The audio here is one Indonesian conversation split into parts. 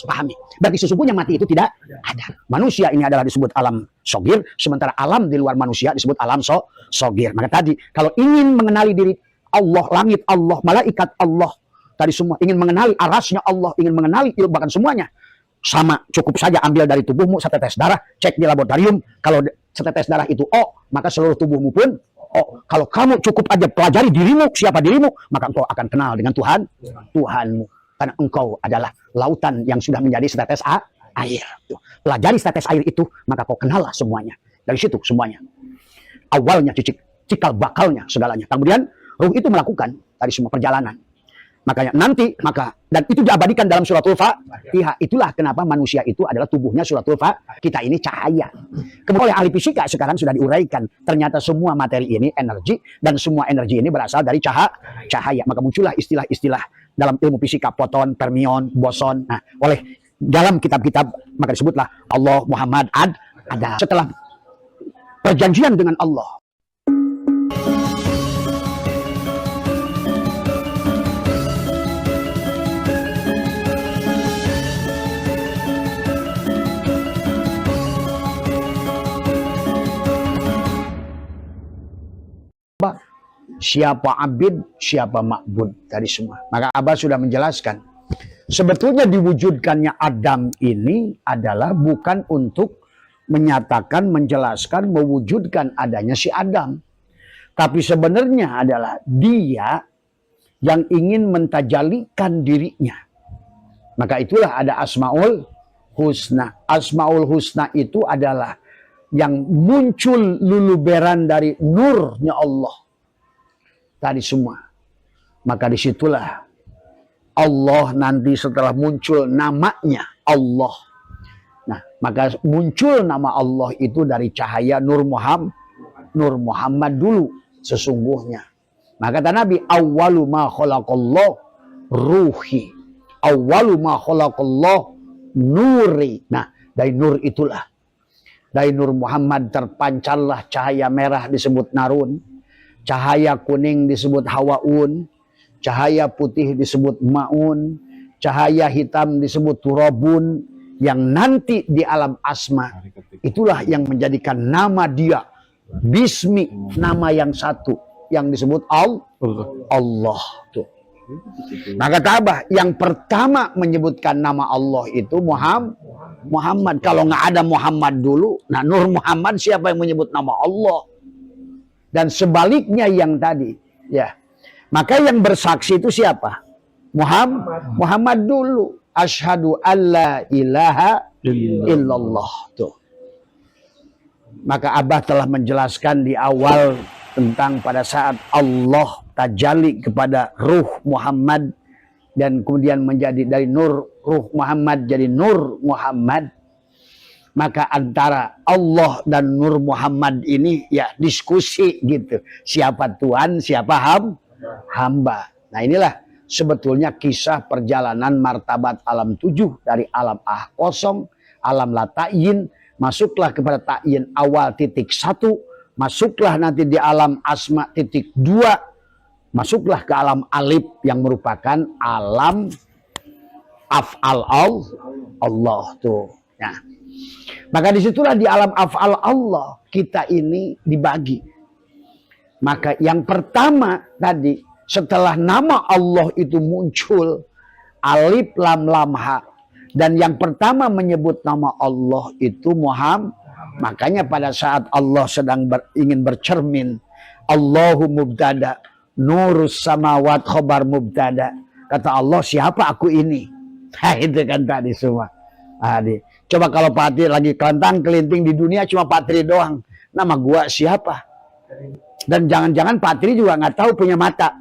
Pahami. Berarti sesungguhnya mati itu tidak ada. Manusia ini adalah disebut alam sogir, sementara alam di luar manusia disebut alam sogir. Maka tadi, kalau ingin mengenali diri Allah, langit Allah, malaikat Allah, tadi semua, ingin mengenali arasnya Allah, ingin mengenali bahkan semuanya, sama, cukup saja ambil dari tubuhmu setetes darah, cek di laboratorium, kalau setetes darah itu O, maka seluruh tubuhmu pun O. Kalau kamu cukup aja pelajari dirimu, siapa dirimu, maka engkau akan kenal dengan Tuhanmu. Karena engkau adalah lautan yang sudah menjadi setetes air. Pelajari setetes air itu, maka kau kenallah semuanya. Dari situ semuanya. Awalnya, cikal bakalnya, segalanya. Kemudian, ruh itu melakukan tadi semua perjalanan. Makanya nanti, dan itu diabadikan dalam suratul Fatihah. Itulah kenapa manusia itu adalah tubuhnya suratul Fatihah. Kita ini cahaya. Kemudian oleh ahli fisika sekarang sudah diuraikan. Ternyata semua materi ini energi, dan semua energi ini berasal dari cahaya. Maka muncullah istilah-istilah dalam ilmu fisika, foton, fermion, boson. Nah, oleh dalam kitab-kitab maka disebutlah Allah, Muhammad, ada. Setelah perjanjian dengan Allah, siapa abid, siapa ma'bud, tadi semua. Maka Abah sudah menjelaskan, sebetulnya diwujudkannya Adam ini adalah bukan untuk menyatakan, menjelaskan, mewujudkan adanya si Adam. Tapi sebenarnya adalah dia yang ingin mentajalikan dirinya. Maka itulah ada Asmaul Husna. Asmaul Husna itu adalah yang muncul luluberan dari nurnya Allah. Tadi semua. Maka disitulah Allah nanti setelah muncul namanya Allah. Nah, maka muncul nama Allah itu dari cahaya Nur Muhammad dulu sesungguhnya. Maka kata Nabi, awwalu ma khalaqallah ruhi. Awwalu ma khalaqallah nuri. Nah, dari nur itulah. Dari Nur Muhammad terpancarlah cahaya merah disebut narun. Cahaya kuning disebut hawaun, cahaya putih disebut maun, cahaya hitam disebut turabun, yang nanti di alam asma itulah yang menjadikan nama dia bismi, nama yang satu yang disebut Allah. Tuh. Maka tabah yang pertama menyebutkan nama Allah itu Muhammad. Kalau nggak ada Muhammad dulu, nah Nur Muhammad siapa yang menyebut nama Allah? Dan sebaliknya yang tadi, ya. Maka yang bersaksi itu siapa? Muhammad dulu. Asyhadu alla ilaha illallah. Tuh. Maka Abah telah menjelaskan di awal tentang pada saat Allah tajalli kepada ruh Muhammad dan kemudian menjadi dari nur ruh Muhammad jadi Nur Muhammad. Maka antara Allah dan Nur Muhammad ini ya diskusi gitu. Siapa Tuhan, siapa hamba. Nah inilah sebetulnya kisah perjalanan martabat alam 7 dari alam kosong, alam la ta'yin, masuklah kepada ta'yin awal titik 1, masuklah nanti di alam asma titik 2, masuklah ke alam alif yang merupakan alam af'al Allah tuh. Nah, maka disitulah di alam af'al Allah kita ini dibagi. Maka yang pertama tadi setelah nama Allah itu muncul alif lam lam ha, dan yang pertama menyebut nama Allah itu Muhammad. Makanya pada saat Allah sedang ingin bercermin, Allahu mubtada, nurus samawat khobar mubtada. Kata Allah, siapa aku ini? Nah, itu kan tadi semua. Coba kalau Pak Tri lagi kelentang kelinting di dunia cuma Pak Tri doang. Nama gua siapa? Dan jangan-jangan Pak Tri juga nggak tahu punya mata,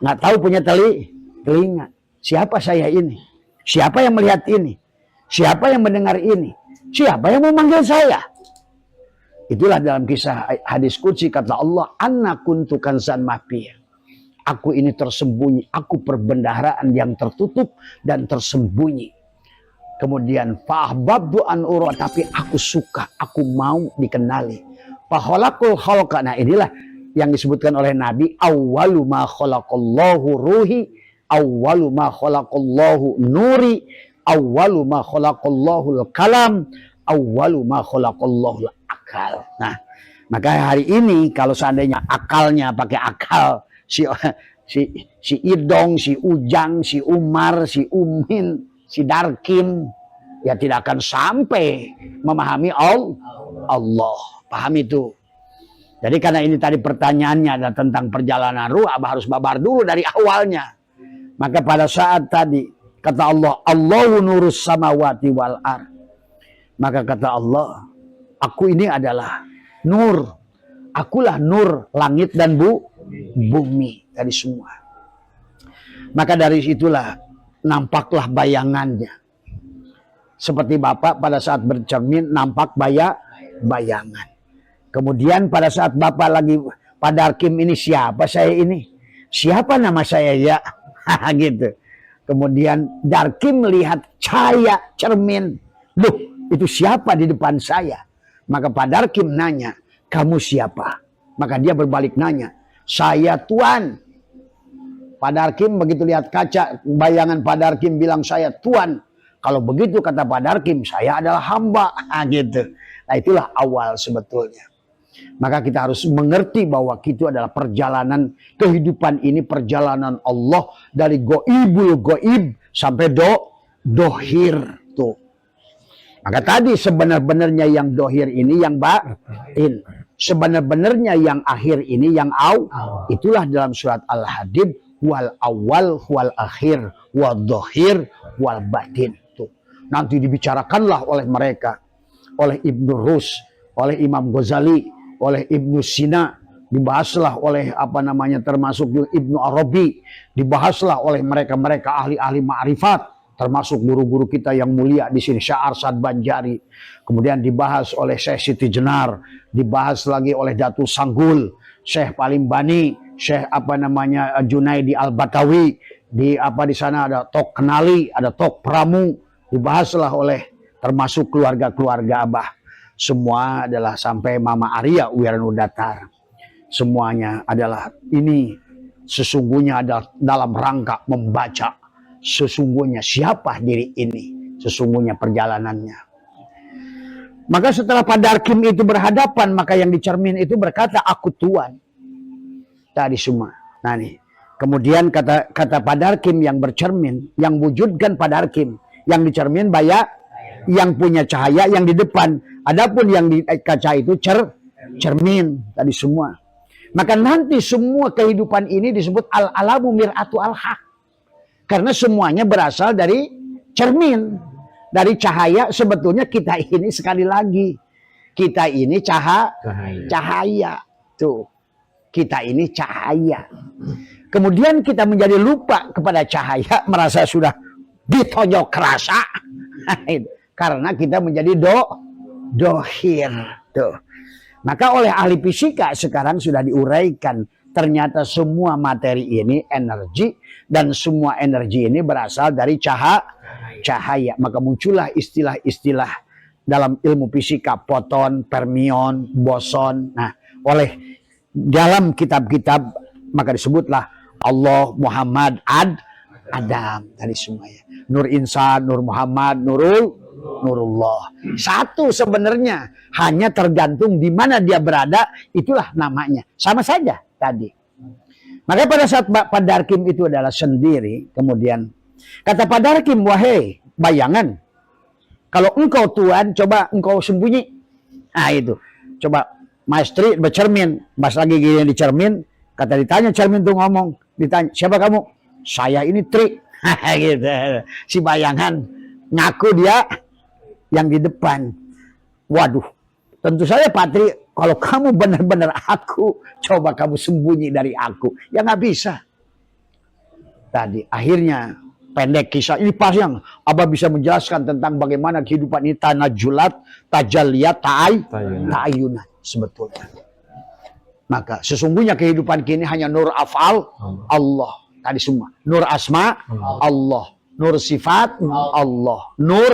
nggak tahu punya telinga. Siapa saya ini? Siapa yang melihat ini? Siapa yang mendengar ini? Siapa yang memanggil saya? Itulah dalam kisah hadis qudsi kata Allah, Anna kuntu kanzan mahfiyah. Aku ini tersembunyi, aku perbendaharaan yang tertutup dan tersembunyi. Kemudian fahbabtu an ura, tapi aku suka, aku mau dikenali. Faholakul khalqa. Nah inilah yang disebutkan oleh Nabi, awwalu ma khalaqallahu ruhi, awwalu ma khalaqallahu nuri, awwalu ma khalaqallahul kalam, awwalu ma khalaqallahul akal. Nah, maka hari ini kalau seandainya akalnya pakai akal, si Idong, si Ujang, si Umar, si Umin, si Darkim, ya tidak akan sampai memahami Allah. Paham itu? Jadi karena ini tadi pertanyaannya adalah tentang perjalanan ruh, Abah harus babar dulu dari awalnya. Maka pada saat tadi kata Allah, Allahu nurus samawati wal ar. Maka kata Allah, aku ini adalah nur. Akulah nur langit dan bumi tadi semua. Maka dari situlah nampaklah bayangannya. Seperti Bapak pada saat bercermin nampak bayangan. Kemudian pada saat Bapak lagi Pak Darkim ini siapa saya ini? Siapa nama saya ya? Gitu. Kemudian Darkim melihat cahaya cermin. Loh, itu siapa di depan saya? Maka Pak Darkim nanya, kamu siapa? Maka dia berbalik nanya, saya Tuan. Pak Darkim begitu lihat kaca, bayangan Pak Darkim bilang saya Tuan. Kalau begitu kata Pak Darkim, saya adalah hamba. Gitu. Nah itulah awal sebetulnya. Maka kita harus mengerti bahwa itu adalah perjalanan kehidupan ini, perjalanan Allah dari goibul goib sampai dohir tuh. Maka tadi sebenar-benarnya yang dohir ini yang batin, sebenar-benarnya yang akhir ini yang itulah dalam surat Al-Hadid, wal awal wal akhir wal dohir wal batin tuh. Nanti dibicarakanlah oleh mereka, oleh Ibnu Rus, oleh Imam Ghazali, oleh Ibnu Sina, dibahaslah oleh termasuk Ibnu Arabi, dibahaslah oleh mereka-mereka ahli-ahli ma'rifat, termasuk guru-guru kita yang mulia di sini, Syekh Arsad Banjari. Kemudian dibahas oleh Syekh Siti Jenar, dibahas lagi oleh Datul Sanggul, Syekh Palimbani, Syekh Junaidi Al-Batawi, di sana ada Tok Kenali, ada Tok Pramu, dibahaslah oleh termasuk keluarga-keluarga Abah. Semua adalah sampai Mama Arya Wiranudata. Semuanya adalah ini sesungguhnya adalah dalam rangka membaca sesungguhnya siapa diri ini, sesungguhnya perjalanannya. Maka setelah Pak Darkim itu berhadapan, maka yang dicermin itu berkata, aku Tuan. Tadi semua. Nah nih, kemudian kata Pak Darkim yang bercermin, yang wujudkan Pak Darkim, yang dicermin yang punya cahaya yang di depan. Adapun yang di kaca itu cermin tadi semua. Maka nanti semua kehidupan ini disebut al-alamu mir'atu al-haq. Karena semuanya berasal dari cermin, dari cahaya. Sebetulnya kita ini sekali lagi, kita ini cahaya. Tuh. Kita ini cahaya. Kemudian kita menjadi lupa kepada cahaya, merasa sudah ditonjok rasa. Karena kita menjadi dohir. Tuh. Maka oleh ahli fisika sekarang sudah diuraikan, ternyata semua materi ini energi, dan semua energi ini berasal dari cahaya. Maka muncullah istilah-istilah dalam ilmu fisika, foton, fermion, boson. Nah, oleh dalam kitab-kitab maka disebutlah Allah, Muhammad, Adam tadi semuanya. Nur Insan, Nur Muhammad, Nurullah. Satu sebenarnya, hanya tergantung di mana dia berada, itulah namanya. Sama saja tadi. Maka pada saat Pak Darkim itu adalah sendiri, kemudian kata Pak Darkim, wahai bayangan, kalau engkau Tuhan, coba engkau sembunyi. Nah itu, coba maestri bercermin, pas lagi gini dicermin, kata ditanya cermin tuh ngomong, ditanya, siapa kamu? Saya ini Tri. Gitu. Si bayangan ngaku dia yang di depan. Waduh, tentu saja Pak Tri, kalau kamu benar-benar aku, coba kamu sembunyi dari aku. Ya nggak bisa. Tadi akhirnya pendek kisah ini pas yang Abah bisa menjelaskan tentang bagaimana kehidupan ini tanajulat, tajalliyat, ta'ayunat sebetulnya. Maka sesungguhnya kehidupan kini hanya nur afal Allah tadi semua. Nur asma Allah, nur sifat Allah, nur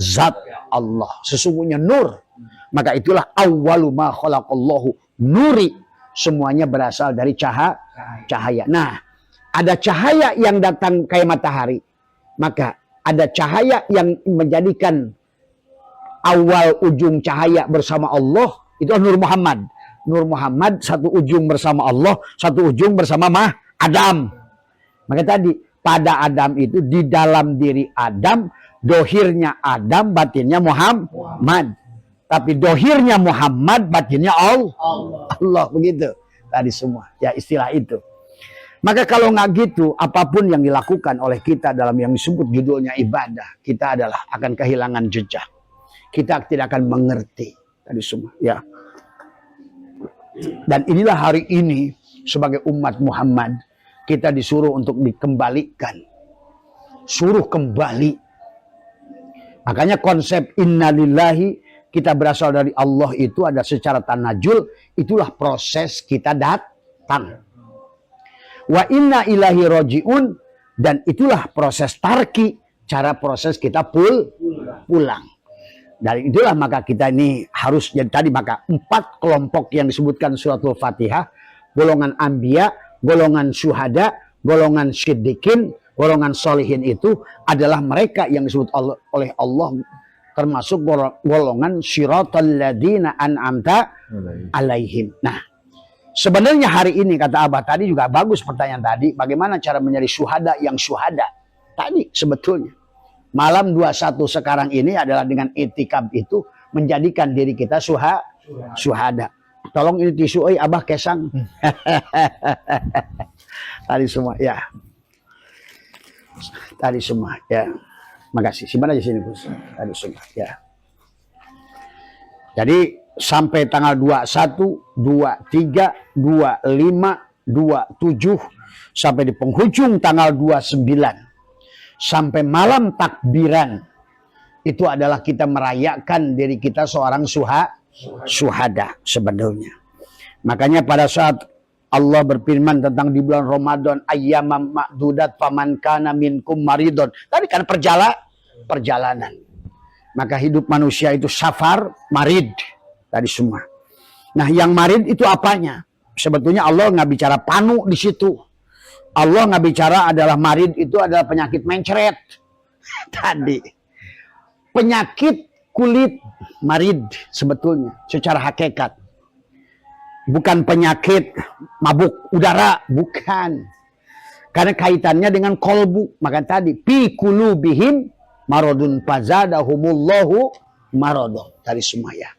zat Allah. Sesungguhnya nur. Maka itulah awwalu ma khalaqallahu nuri. Semuanya berasal dari cahaya. Nah, ada cahaya yang datang kayak matahari. Maka ada cahaya yang menjadikan awal ujung cahaya bersama Allah, itu Nur Muhammad. Nur Muhammad satu ujung bersama Allah, satu ujung bersama Adam. Maka tadi pada Adam itu, di dalam diri Adam, dohirnya Adam, batinnya Muhammad. Tapi dohirnya Muhammad, batinnya Allah. Begitu tadi semua. Ya, istilah itu. Maka kalau nggak gitu, apapun yang dilakukan oleh kita dalam yang disebut judulnya ibadah, kita adalah akan kehilangan jejak. Kita tidak akan mengerti tadi semua. Ya. Dan inilah hari ini sebagai umat Muhammad, kita disuruh untuk dikembalikan. Suruh kembali. Makanya konsep innalillahi, kita berasal dari Allah itu ada secara tanajul, itulah proses kita datang. Wa inna ilahi roji'un, dan itulah proses tarki, cara proses kita pulang. Dari itulah maka kita ini harus, jadi tadi maka 4 kelompok yang disebutkan suratul Fatihah, golongan anbiya, golongan syuhada, golongan siddiqin, golongan solihin, itu adalah mereka yang disebut oleh Allah termasuk golongan syiratal ladzina an'amta alaihim. Nah, sebenarnya hari ini kata Abah tadi juga bagus pertanyaan tadi, bagaimana cara menjadi syuhada yang syuhada. Tadi sebetulnya malam 21 sekarang ini adalah dengan itikaf itu menjadikan diri kita syuhada. Tolong ini tisu, Abah kesang. Tadi semua ya. Tadi semua ya. Makasih. Simpan aja sini, Bos. Tadi semua ya. Jadi sampai tanggal 21, 23, 25, 27 sampai di penghujung tanggal 29 sampai malam takbiran, itu adalah kita merayakan diri kita seorang syuhada sebenarnya. Makanya pada saat Allah berfirman tentang di bulan Ramadan, ayyamam ma'dudat faman kana minkum maridun. Tadi kan perjalanan. Maka hidup manusia itu safar, marid. Tadi semua. Nah, yang marid itu apanya? Sebetulnya Allah nggak bicara panu di situ. Allah nggak bicara adalah marid itu adalah penyakit mencret. Tadi. Penyakit kulit marid sebetulnya secara hakikat. Bukan penyakit mabuk udara, bukan. Karena kaitannya dengan kolbu. Maka tadi fi qulubihim maradun fazadahumullahu maradun. Tadi semua ya.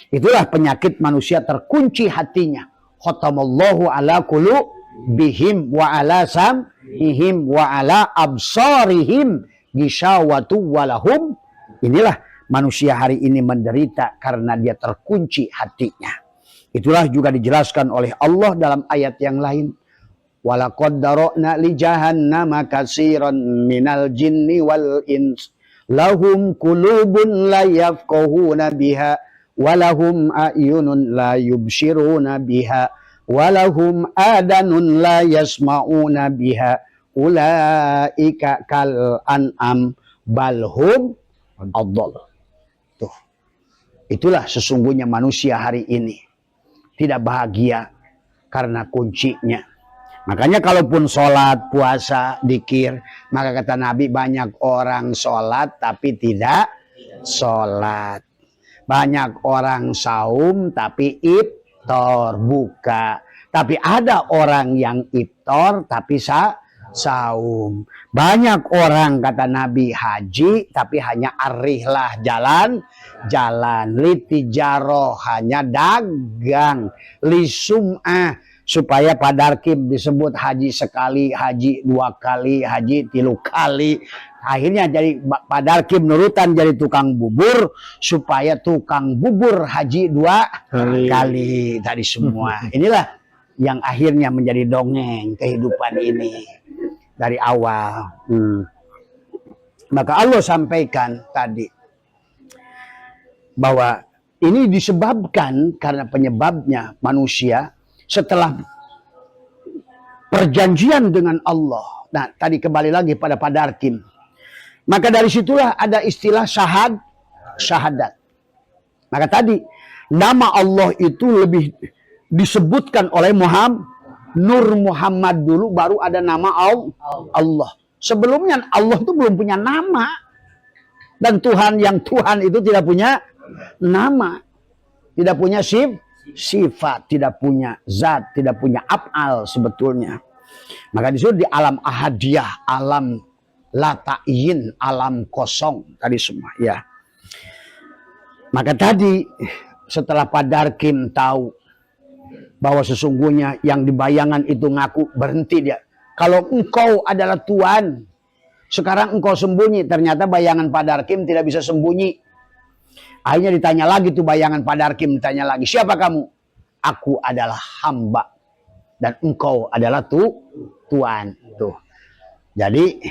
Itulah penyakit manusia terkunci hatinya. Khatamallahu ala qulubihim wa ala sam'ihim wa ala absarihim gisawatu walahum. Inilah manusia hari ini menderita karena dia terkunci hatinya. Itulah juga dijelaskan oleh Allah dalam ayat yang lain. Walaqad dara'na li jahannama katsiran minal jinni wal ins lahum qulubun la yafqahuna biha walahum a'yunun la yubsiruna biha walahum adanun la yasma'una biha ulaika kal an'am balhum adall. Tuh. Itulah sesungguhnya manusia hari ini tidak bahagia karena kuncinya. Makanya kalaupun sholat, puasa, dzikir, maka kata Nabi banyak orang sholat tapi tidak sholat. Banyak orang saum tapi iftar, buka. Tapi ada orang yang iftar tapi saum. Banyak orang kata Nabi haji tapi hanya arihlah jalan. Litijaroh hanya dagang. Lisum'ah supaya padarkim disebut haji sekali, haji 2 kali, haji 3 kali. Akhirnya jadi padarkim nurutan jadi tukang bubur supaya tukang bubur haji 2 kali. Tadi semua. Inilah yang akhirnya menjadi dongeng kehidupan ini dari awal. Maka Allah sampaikan tadi bahwa ini disebabkan karena penyebabnya manusia setelah perjanjian dengan Allah. Nah, tadi kembali lagi pada padarkim. Maka dari situlah ada istilah syahadat. Maka tadi nama Allah itu lebih disebutkan oleh Nur Muhammad dulu, baru ada nama Allah. Sebelumnya Allah itu belum punya nama. Dan Tuhan yang Tuhan itu tidak punya nama. Tidak punya sifat, tidak punya zat, tidak punya af'al sebetulnya. Maka disebut di alam ahadiyah, alam lata'in, alam kosong tadi semua ya. Maka tadi setelah Pak Darkim tahu bahwa sesungguhnya yang dibayangan itu ngaku, berhenti dia. Kalau engkau adalah Tuhan, sekarang engkau sembunyi. Ternyata bayangan Pak Darkim tidak bisa sembunyi. Akhirnya ditanya lagi tuh bayangan Pak Darkim, ditanya lagi, siapa kamu? Aku adalah hamba dan engkau adalah Tuhan. Tuh. Jadi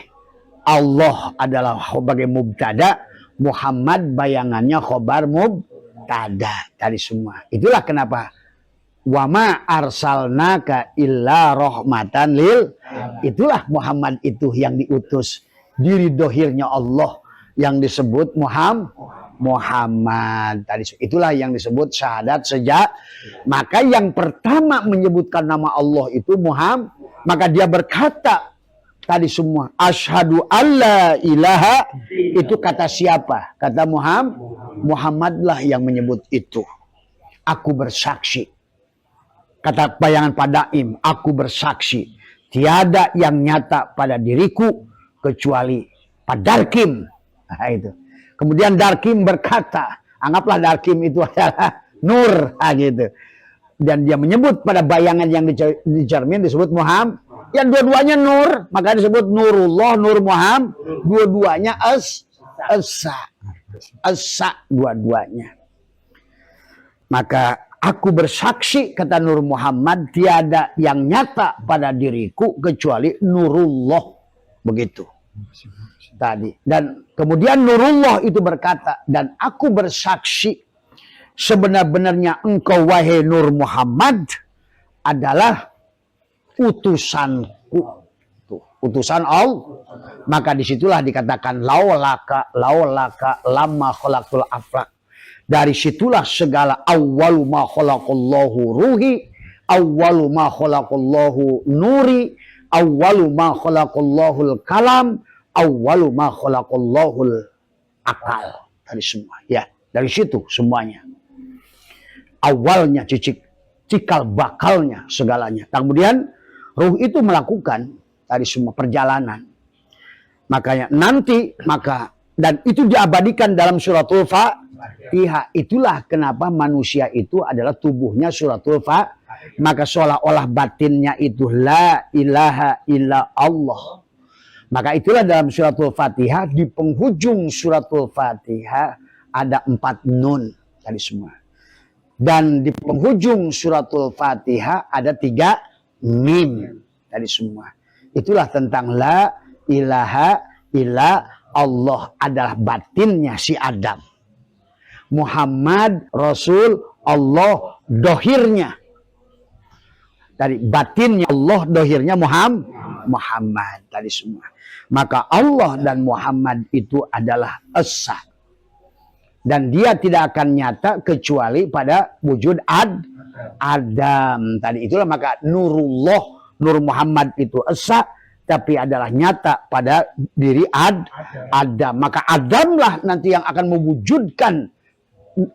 Allah adalah sebagai mubtada, Muhammad bayangannya khobar mubtada tadi semua. Itulah kenapa wama arsalnaka illa rahmatan lil. Itulah Muhammad itu yang diutus diri dohirnya Allah yang disebut Muhammad tadi. Itulah yang disebut syahadat sejak. Maka yang pertama menyebutkan nama Allah itu Muhammad. Maka dia berkata tadi semua, asyhadu alla ilaha, itu kata siapa? Kata Muhammad. Muhammadlah yang menyebut itu. Aku bersaksi. Kata bayangan Pak Daim, aku bersaksi. Tiada yang nyata pada diriku kecuali Pak Darkim. Nah, itu. Kemudian Darkim berkata, anggaplah Darkim itu adalah nur, gitu. Dan dia menyebut pada bayangan yang dicermin disebut Muhammad. Yang dua-duanya nur, maka disebut Nurullah, Nur Muhammad. Dua-duanya esa dua-duanya. Maka aku bersaksi, kata Nur Muhammad, tiada yang nyata pada diriku kecuali Nurullah. Begitu. Tadi. Dan kemudian Nurullah itu berkata, dan aku bersaksi sebenar-benarnya engkau wahai Nur Muhammad adalah utusanku. Tuh, utusan Allah. Maka disitulah dikatakan laulaka lama khalaqtul aflak. Dari situlah segala awwalu ma khalaqallahu ruhi, awwalu ma khalaqallahu nuri, awwalu ma khalaqallahul kalam, awwalu ma khalaqallahul akal. Dari semua ya, dari situ semuanya. Awalnya cikal bakalnya segalanya. Kemudian ruh itu melakukan dari semua perjalanan. Makanya nanti dan itu diabadikan dalam suratul Fatihah. Itulah kenapa manusia itu adalah tubuhnya suratul Fatihah. Maka seolah-olah batinnya itu la ilaha illa Allah. Maka itulah dalam suratul Fatihah, di penghujung suratul Fatihah ada 4 nun tadi semua. Dan di penghujung suratul Fatihah ada 3 mim tadi semua. Itulah tentang la ilaha illa Allah adalah batinnya si Adam. Muhammad Rasul Allah dohirnya. Dari batinnya Allah, dohirnya Muhammad tadi semua. Maka Allah dan Muhammad itu adalah esa. Dan dia tidak akan nyata kecuali pada wujud Adam tadi. Itulah maka Nurullah, Nur Muhammad itu esa, tapi adalah nyata pada diri Adam. Maka Adamlah nanti yang akan mewujudkan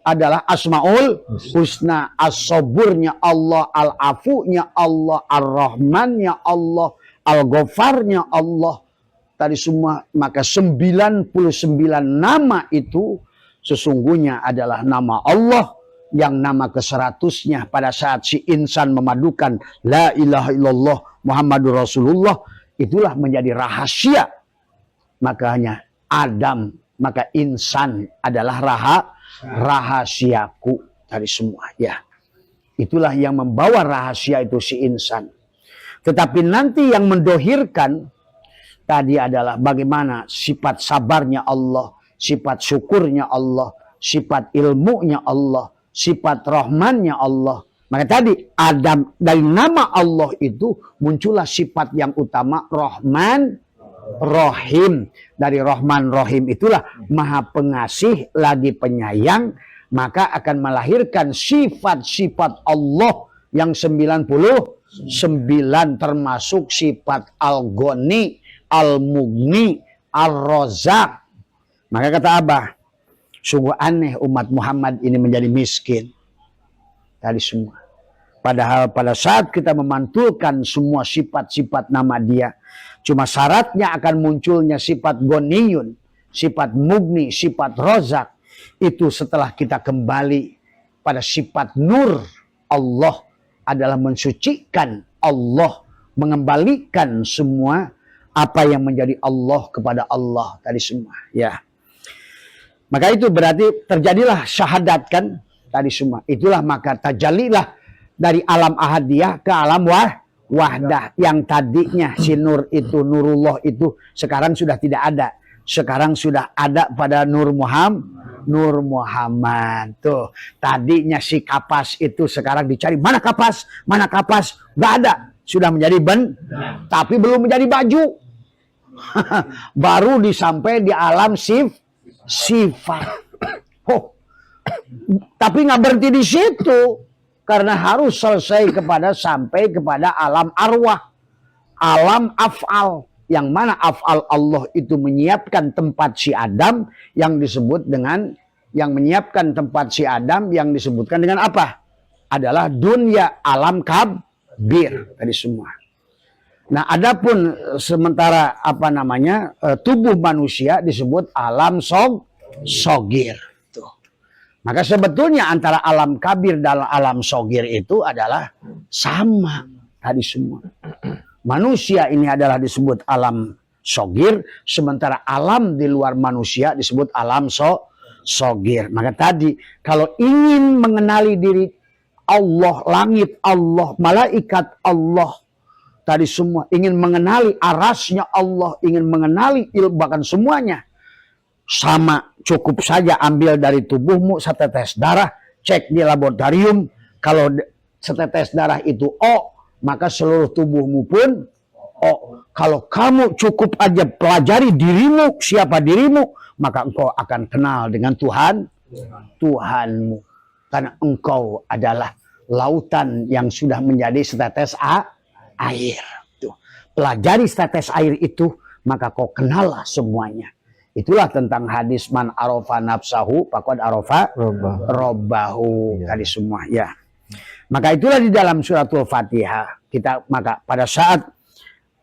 adalah Asmaul Husna, As-Saburnya Allah, Al-Afunya Allah, Ar-Rahmannya Allah, Al-Ghafarnya Allah. Tadi semua, maka 99 nama itu sesungguhnya adalah nama Allah yang nama ke-100-nya pada saat si insan memadukan la ilaha illallah Muhammadur Rasulullah, itulah menjadi rahasia. Makanya Adam, maka insan adalah rahasiaku dari semua ya. Itulah yang membawa rahasia itu si insan. Tetapi nanti yang mendohirkan tadi adalah bagaimana sifat sabarnya Allah, sifat syukurnya Allah, sifat ilmunya Allah, sifat rahmannya Allah. Maka tadi Adam, dari nama Allah itu muncullah sifat yang utama Rahman Rahim. Dari Rahman Rahim itulah Maha Pengasih lagi penyayang, maka akan melahirkan sifat-sifat Allah yang 99 termasuk sifat Al-Ghani, Al-Mughni, Ar-Razzaq. Maka kata Abah, sungguh aneh umat Muhammad ini menjadi miskin. Tadi semua. Padahal pada saat kita memantulkan semua sifat-sifat nama dia, cuma syaratnya akan munculnya sifat Goniyun, sifat Mughni, sifat Razzaq. Itu setelah kita kembali pada sifat Nur. Allah adalah mensucikan, Allah mengembalikan semua apa yang menjadi Allah kepada Allah tadi semua. Ya. Maka itu berarti terjadilah syahadat kan tadi semua. Itulah maka tajalilah dari alam ahadiyah ke alam wahdah. Yang tadinya si Nur itu, Nurullah itu sekarang sudah tidak ada. Sekarang sudah ada pada Nur Muhammad. Tuh, tadinya si kapas itu sekarang dicari. Mana kapas? Mana kapas? Gak ada. Sudah menjadi tapi belum menjadi baju. Baru disampai di alam sifat. Oh. Tapi nggak berhenti di situ. Karena harus selesai sampai kepada alam arwah. Alam af'al. Yang mana af'al Allah itu menyiapkan tempat si Adam yang disebut dengan, yang menyiapkan tempat si Adam yang disebutkan dengan apa? Adalah dunia alam kabir tadi semua. Nah, adapun sementara tubuh manusia disebut alam sogir. Tuh. Maka sebetulnya antara alam kabir dan alam sogir itu adalah sama tadi semua. Manusia ini adalah disebut alam sogir, sementara alam di luar manusia disebut alam sogir. Maka tadi kalau ingin mengenali diri Allah, langit Allah, malaikat Allah, tadi semua ingin mengenali arasnya Allah, ingin mengenali bahkan semuanya, sama cukup saja ambil dari tubuhmu setetes darah, cek di laboratorium, kalau setetes darah itu O, maka seluruh tubuhmu pun O. Kalau kamu cukup aja pelajari dirimu, siapa dirimu, maka engkau akan kenal dengan Tuhanmu. Karena engkau adalah lautan yang sudah menjadi setetes air. Tuh. Pelajari setetes air itu, maka kau kenallah semuanya. Itulah tentang hadis man arofa nafsahu faqad arofa robbahu. Tadi semua ya. Maka itulah di dalam suratul Fatihah maka pada saat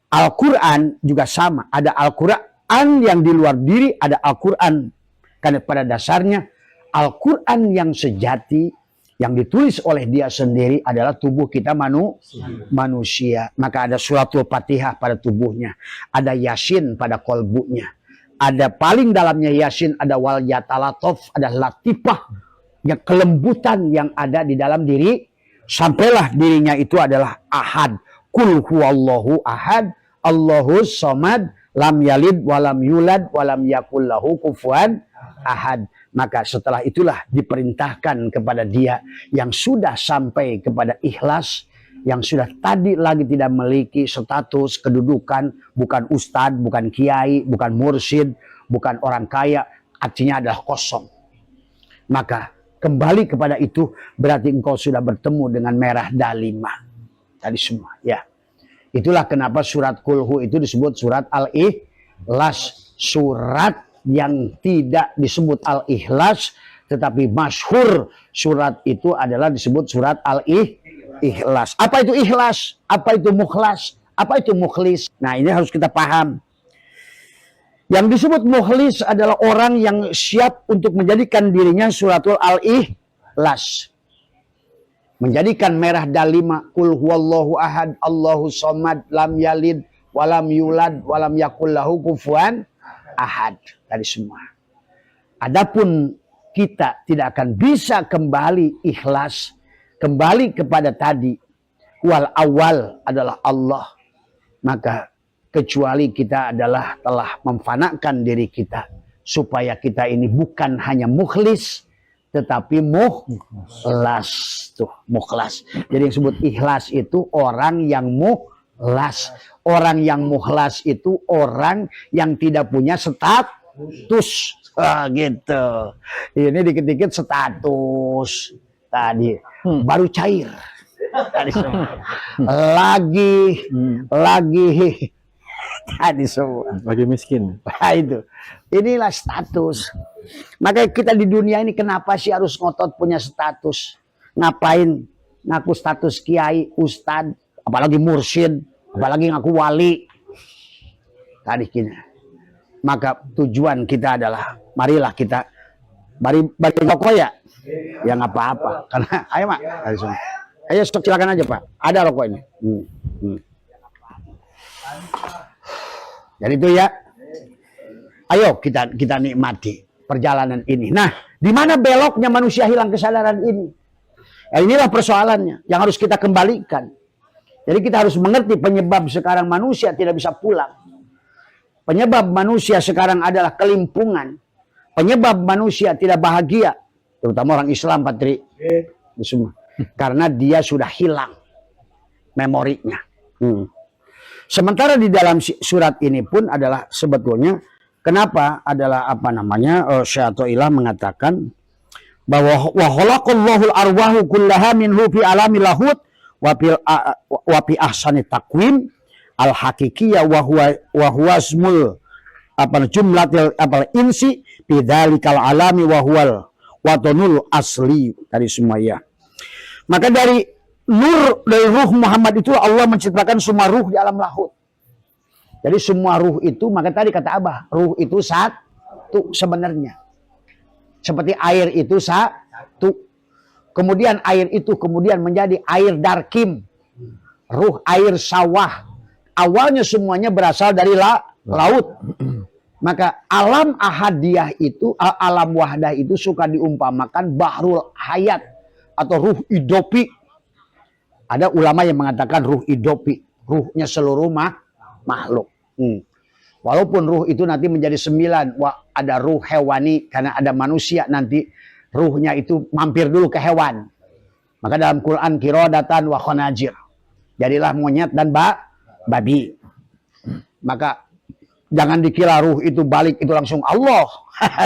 Al-Quran juga sama, ada Al-Quran yang di luar diri, ada Al-Quran karena pada dasarnya Al-Quran yang sejati yang ditulis oleh dia sendiri adalah tubuh kita manusia. Maka ada suratul Fatihah pada tubuhnya, ada Yasin pada kolbunya, ada paling dalamnya Yasin, ada wal yatalatov, ada latifah yang kelembutan yang ada di dalam diri. Sampailah dirinya itu adalah ahad. Kul huwallahu ahad, Allahus somad, lam yalid walam yulad walam yakul lahu kufuwan ahad. Maka setelah itulah diperintahkan kepada dia yang sudah sampai kepada ikhlas, yang sudah tadi lagi tidak memiliki status kedudukan, bukan ustadz, bukan kiai, bukan mursyid, bukan orang kaya, artinya adalah kosong. Maka kembali kepada itu berarti engkau sudah bertemu dengan merah dalimah tadi semua ya. Itulah kenapa surat Kulhu itu disebut surat Al-Ikhlas, surat yang tidak disebut Al-Ikhlas tetapi masyhur surat itu adalah disebut surat Al-Ikhlas. Apa itu ikhlas? Apa itu mukhlas? Apa itu mukhlis? Nah, ini harus kita paham. Yang disebut mukhlis adalah orang yang siap untuk menjadikan dirinya suratul Al-Ikhlas. Menjadikan merah dalima, kul huwallahu ahad, Allahu somad, lam yalid, walam yulad, walam yakul lahu kufuwan ahad. Tadi semua. Adapun kita tidak akan bisa kembali ikhlas, kembali kepada tadi, wal awal adalah Allah. Maka kecuali kita adalah telah memfanakan diri kita supaya kita ini bukan hanya mukhlis tetapi mukhlas. Tuh, mukhlas. Jadi yang disebut ikhlas itu orang yang mukhlas. Orang yang mukhlas itu orang yang tidak punya status. Gitu. Ini dikit-dikit status tadi baru cair. Tadi lagi Tadi semua. Bagi miskin. Nah, itu. Inilah status. Makanya kita di dunia ini kenapa sih harus ngotot punya status? Ngapain ngaku status kiai, ustad, apalagi mursyid, apalagi ngaku wali. Tadi kita. Maka tujuan kita adalah marilah kita bari rokok ya. Ya nggak apa-apa. Karena ayo Mak, ayo stok silakan aja Pak. Ada rokok ini. Jadi itu ya. Ayo kita nikmati perjalanan ini. Nah, di mana beloknya manusia hilang kesadaran ini? Ya, inilah persoalannya yang harus kita kembalikan. Jadi kita harus mengerti penyebab sekarang manusia tidak bisa pulang. Penyebab manusia sekarang adalah kelimpungan. Penyebab manusia tidak bahagia, terutama orang Islam, Patri. Karena dia sudah hilang memorinya. Sementara di dalam surat ini pun adalah sebetulnya kenapa adalah apa namanya Syaikhul mengatakan bahwa wa khalaqallahu al-arwahu kullaha minhu fi alamil lahut wa fi ahsani taqwim al-haqiqiyah wa huwa ismul apa jumlatil apa insi bidzalikal alami wa huwal watonul asli dari semua ya. Maka dari nur dari ruh Muhammad itu Allah menciptakan semua ruh di alam lahut. Jadi semua ruh itu, maka tadi kata Abah, ruh itu satu sebenarnya. Seperti air itu satu. Kemudian air itu kemudian menjadi air darkim. Ruh air sawah. Awalnya semuanya berasal dari laut. Maka alam ahadiyah itu, alam wahdah itu suka diumpamakan bahrul hayat atau ruh idopi. Ada ulama yang mengatakan ruh idopi, ruhnya seluruh makhluk. Walaupun ruh itu nanti menjadi 9, ada ruh hewani karena ada manusia nanti ruhnya itu mampir dulu ke hewan. Maka dalam Quran kirodatan wa khonajir. Jadilah monyet dan babi. Maka jangan dikira ruh itu balik itu langsung Allah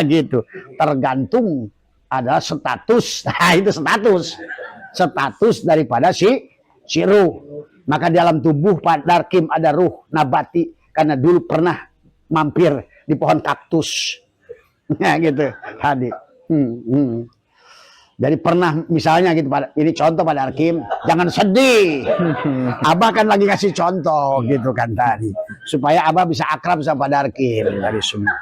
gitu. Tergantung ada status. Nah, itu status daripada si ruh. Maka dalam tubuh Pak Darkim ada ruh nabati karena dulu pernah mampir di pohon kaktus. Nah, gitu. Hadir. Jadi pernah misalnya gitu, ini contoh Pak Darkim, jangan sedih. Abah kan lagi kasih contoh gitu kan tadi, supaya Abah bisa akrab sama Pak Darkim dari semua.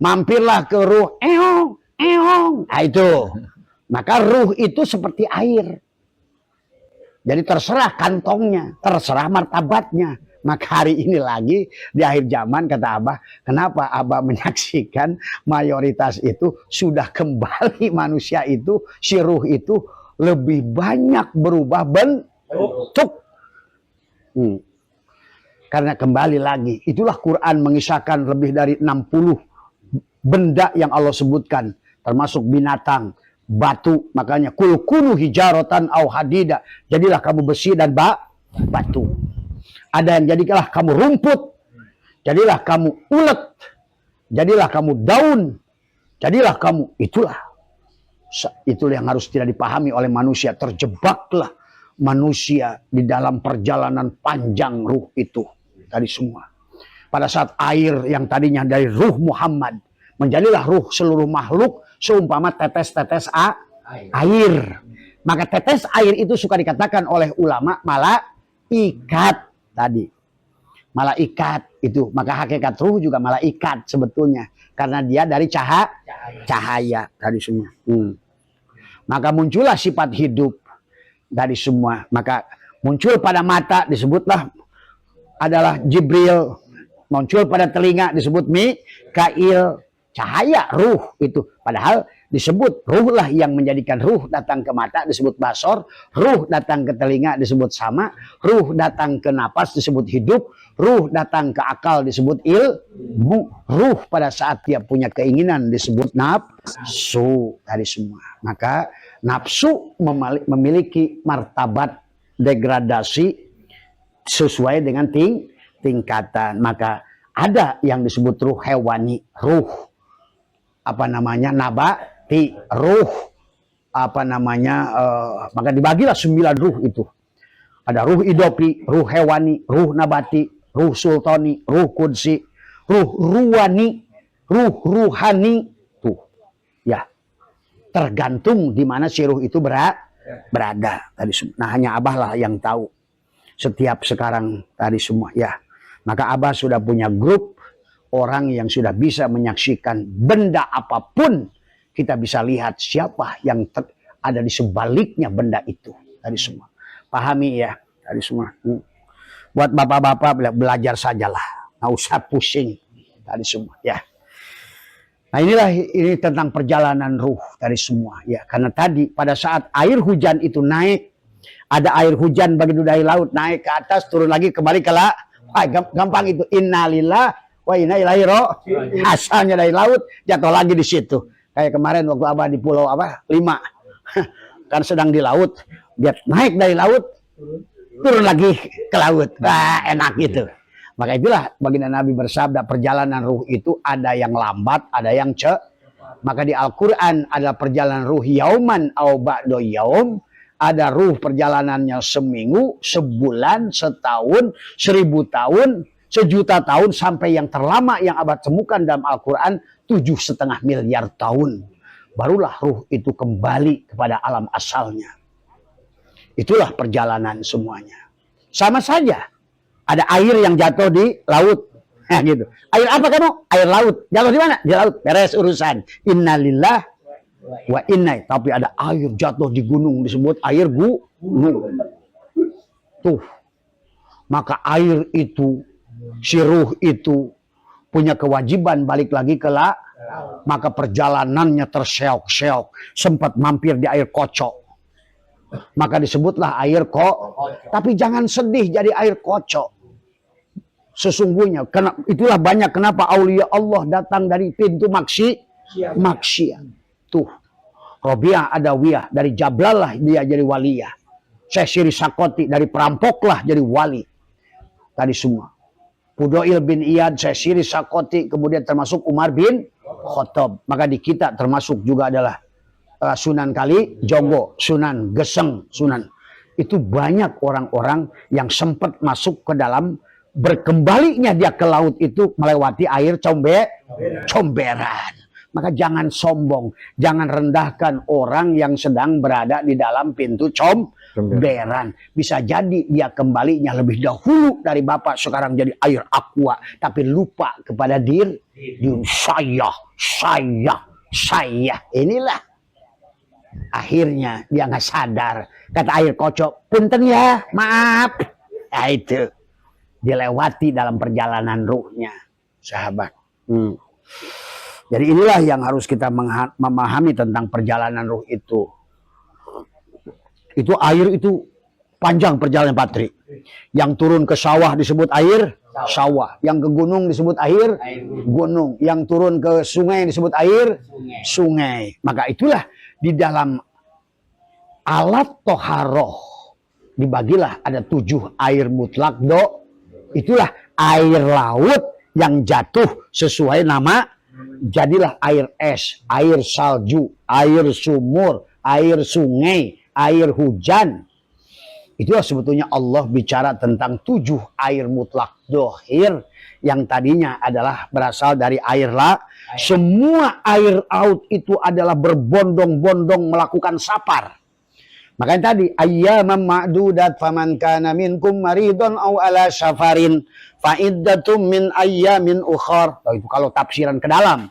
Mampirlah ke ruh, eong. Nah itu, maka ruh itu seperti air. Jadi terserah kantongnya, terserah martabatnya. Maka hari ini lagi di akhir zaman kata Abah, kenapa Abah menyaksikan mayoritas itu sudah kembali manusia itu, si ruh itu lebih banyak berubah bentuk. Karena kembali lagi, itulah Quran mengisahkan lebih dari 60 benda yang Allah sebutkan, termasuk binatang, batu, makanya kulu hijaratan au hadida, jadilah kamu besi dan batu. Ada yang jadilah kamu rumput, jadilah kamu ulet, jadilah kamu daun, jadilah kamu itulah yang harus tidak dipahami oleh manusia. Terjebaklah manusia di dalam perjalanan panjang ruh itu tadi semua. Pada saat air yang tadinya dari ruh Muhammad menjadilah ruh seluruh makhluk seumpama tetes-tetes air. Maka tetes air itu suka dikatakan oleh ulama malaikat. Tadi malaikat itu, maka hakikat ruh juga malaikat sebetulnya karena dia dari cahaya tadi semua. Maka muncullah sifat hidup dari semua. Maka muncul pada mata disebutlah adalah Jibril, muncul pada telinga disebut Mikail, cahaya ruh itu. Padahal disebut ruh lah yang menjadikan ruh datang ke mata disebut basor, ruh datang ke telinga disebut sama, ruh datang ke napas disebut hidup, ruh datang ke akal disebut ilmu, ruh pada saat dia punya keinginan disebut nafsu dari semua. Maka nafsu memiliki martabat degradasi sesuai dengan tingkatan. Maka ada yang disebut ruh hewani, ruh apa namanya nabati, ruh apa namanya maka dibagilah 9 ruh itu. Ada ruh idopi, ruh hewani, ruh nabati, ruh sultani, ruh kudsi, ruh ruwani, ruh ruhani. Tuh, ya. Tergantung di mana si ruh itu berada tadi semua. Nah, hanya Abah lah yang tahu setiap sekarang tadi semua ya. Maka Abah sudah punya grup orang yang sudah bisa menyaksikan benda apapun, kita bisa lihat siapa yang ada di sebaliknya benda itu tadi semua. Pahami ya tadi semua. Buat bapak-bapak belajar sajalah, nggak usah pusing tadi semua ya. Nah, ini tentang perjalanan ruh tadi semua ya. Karena tadi pada saat air hujan itu naik, ada air hujan begitu dari laut naik ke atas, turun lagi kembali ke laut. Gampang itu. Innalillah wa inna ilaihi raji'un. Asalnya dari laut, jatuh lagi di situ. Kayak kemarin waktu Abah di pulau 5 kan sedang di laut, dia naik dari laut, turun lagi ke laut. Wah, enak gitu. Maka itulah baginda Nabi bersabda, perjalanan ruh itu ada yang lambat, ada yang cepat. Maka di Al-Quran ada perjalanan ruh yauman au ba'do yaum. Ada ruh perjalanannya seminggu, sebulan, setahun, 1000 tahun, sejuta tahun, sampai yang terlama yang Abah temukan dalam Al-Quran 7,5 miliar tahun. Barulah ruh itu kembali kepada alam asalnya. Itulah perjalanan semuanya. Sama saja. Ada air yang jatuh di laut. Nah, gitu. Air apa kamu? Air laut. Jatuh di mana? Di laut. Beres urusan. Innalillah wa inna. Tapi ada air jatuh di gunung, disebut air gunung. Tuh. Maka air itu, si ruh itu punya kewajiban balik lagi ke laut. Maka perjalanannya terseok-seok. Sempat mampir di air kocok. Maka disebutlah air Tapi jangan sedih jadi air kocok. Sesungguhnya, itulah banyak kenapa aulia Allah datang dari pintu maksiat. Tuh, Robiah Adawiyah dari Jablalah dia jadi waliyah. Syekh Siri Sakoti dari perampoklah jadi wali. Tadi semua. Fudail bin Iyad, Syekh Siri Sakoti, kemudian termasuk Umar bin Khattab. Maka di kita termasuk juga adalah Sunan Kali Jogo, Sunan Geseng, Sunan. Itu banyak orang-orang yang sempat masuk ke dalam, berkembalinya dia ke laut itu melewati air comberan. Maka jangan sombong, jangan rendahkan orang yang sedang berada di dalam pintu comberan. Bisa jadi dia kembalinya lebih dahulu dari Bapak, sekarang jadi air aqua, tapi lupa kepada diri. Saya. Inilah. Akhirnya dia nggak sadar. Kata air kocok, punten ya, maaf. Nah, itu. Dilewati dalam perjalanan ruhnya, sahabat. Jadi inilah yang harus kita memahami tentang perjalanan ruh itu. Itu air itu panjang perjalanan patri. Yang turun ke sawah disebut air sawah. Yang ke gunung disebut air gunung. Yang turun ke sungai disebut air sungai. Maka itulah di dalam alat toharoh dibagilah ada 7 air mutlak Itulah air laut yang jatuh sesuai nama, jadilah air es, air salju, air sumur, air sungai, air hujan. Itulah sebetulnya Allah bicara tentang 7 air mutlak dohir yang tadinya adalah berasal dari air laut. Semua air laut itu adalah berbondong-bondong melakukan sapar. Makanya tadi ayyaman ma'dudat faman kana minkum maridun aw ala safarin fa iddatum min ayyamin ukhar. Itu kalau tafsiran ke dalam.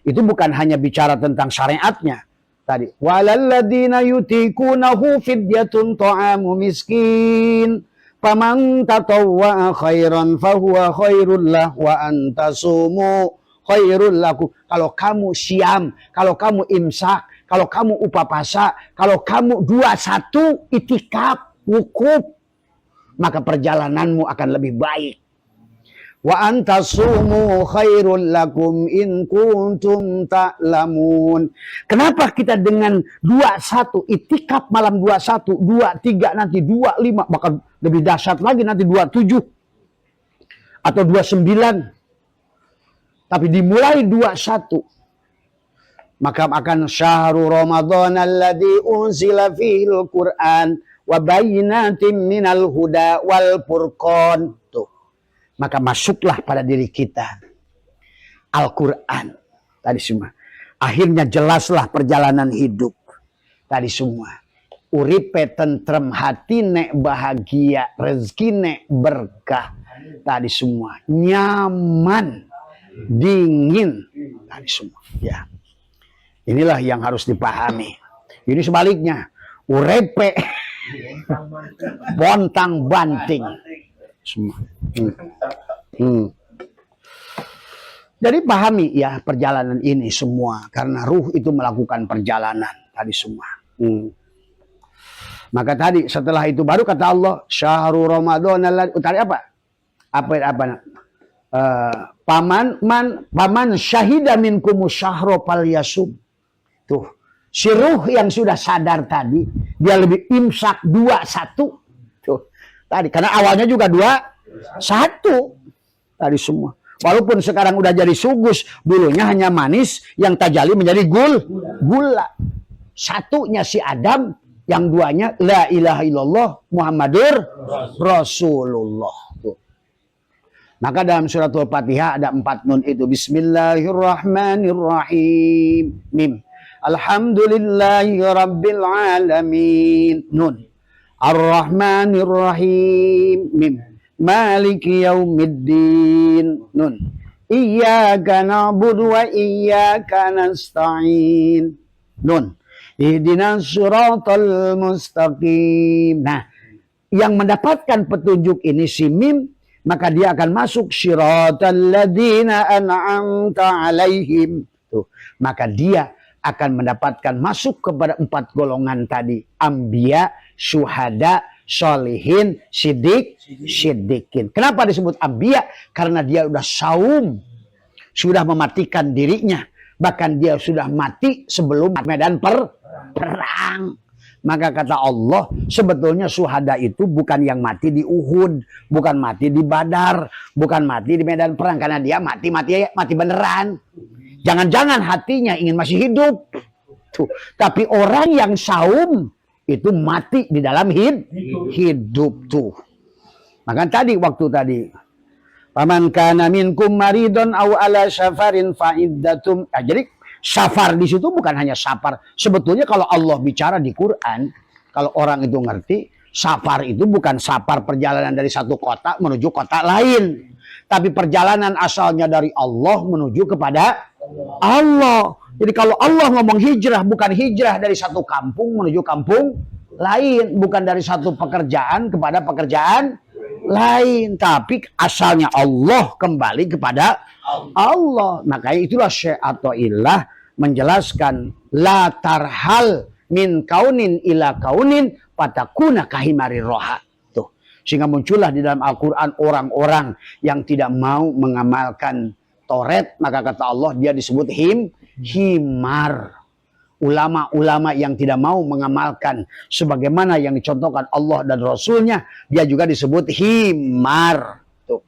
Itu bukan hanya bicara tentang syariatnya. Tadi walal ladzina yutikunahu fidyatun ta'amu miskin faman tatawwa khairan fahuwa khairul lah wa antasumu khairul lakum. Kalau kamu siam, kalau kamu imsak, kalau kamu upapasa, kalau kamu 21 itikaf, wukuf, maka perjalananmu akan lebih baik. Wa antasumu khairul lakum in kuntum ta'lamun. Kenapa kita dengan 21 itikaf malam 21, 23 nanti 25, bahkan lebih dahsyat lagi nanti 27 atau 29. Tapi dimulai 21. Maka akan syahrul Ramadan alladzi unzila fihil Qur'an wa bayyinatin minal huda wal furqan. Tuh. maka masuklah pada diri kita Al-Quran tadi semua. Akhirnya jelaslah perjalanan hidup tadi semua. Uripe tentrem, hati nek bahagia, rezeki nek berkah tadi semua. Nyaman, dingin tadi semua. Ya, inilah yang harus dipahami. Ini sebaliknya, uripe bontang banting semua. Jadi pahami ya perjalanan ini semua. Karena ruh itu melakukan perjalanan tadi semua. Maka tadi setelah itu baru kata Allah, syahrul Ramadan tadi apa? Paman syahida minkum syahra falyasum. Tuh, si ruh yang sudah sadar tadi, dia lebih imsak 2-1. Tuh. Tadi karena awalnya juga 2-1 tadi semua. Walaupun sekarang udah jadi sugus, dulunya hanya manis, yang tajali menjadi gula. Satunya si Adam, yang duanya la ilaha illallah Muhammadur Rasulullah. Tuh. Maka dalam surat Al-Fatihah ada 4 nun itu. Bismillahirrahmanirrahim. Mim. Alhamdulillahi rabbil alamin. Nun. Ar-Rahmanirrahim. Mim. Maliki yaumiddin. Nun. Iyyaka na'budu wa iyyaka nasta'in. Nun. Ihdinas siratal mustaqim. Nah, yang mendapatkan petunjuk ini si mim, maka dia akan masuk siratal ladzina an'amta alaihim. Tuh. Maka dia akan mendapatkan masuk kepada 4 golongan tadi. Anbiya, syuhada, sholihin, siddiqin. Kenapa disebut anbiya? Karena dia sudah saum, sudah mematikan dirinya. Bahkan dia sudah mati sebelum medan perang. Maka kata Allah, sebetulnya syuhada itu bukan yang mati di Uhud, bukan mati di Badar, bukan mati di medan perang. Karena dia mati beneran. Jangan-jangan hatinya ingin masih hidup. Tuh. Tapi orang yang saum itu mati di dalam hidup tuh. Maka waktu tadi paman kana minkum maridun aw ala safarin fa iddatum. Jadi safar di situ bukan hanya safar. Sebetulnya kalau Allah bicara di Quran, kalau orang itu ngerti, safar itu bukan safar perjalanan dari satu kota menuju kota lain. Tapi perjalanan asalnya dari Allah menuju kepada Allah. Jadi kalau Allah ngomong hijrah, bukan hijrah dari satu kampung menuju kampung lain. Bukan dari satu pekerjaan kepada pekerjaan lain. Tapi asalnya Allah kembali kepada Allah. Makanya itulah Syekh Athaillah menjelaskan la tarhal min kaunin ila kaunin patakuna kahimari roha. Tuh. Sehingga muncullah di dalam Al-Quran orang-orang yang tidak mau mengamalkan Taurat, maka kata Allah dia disebut himar. Ulama-ulama yang tidak mau mengamalkan sebagaimana yang dicontohkan Allah dan Rasulnya, dia juga disebut himar. Tuh.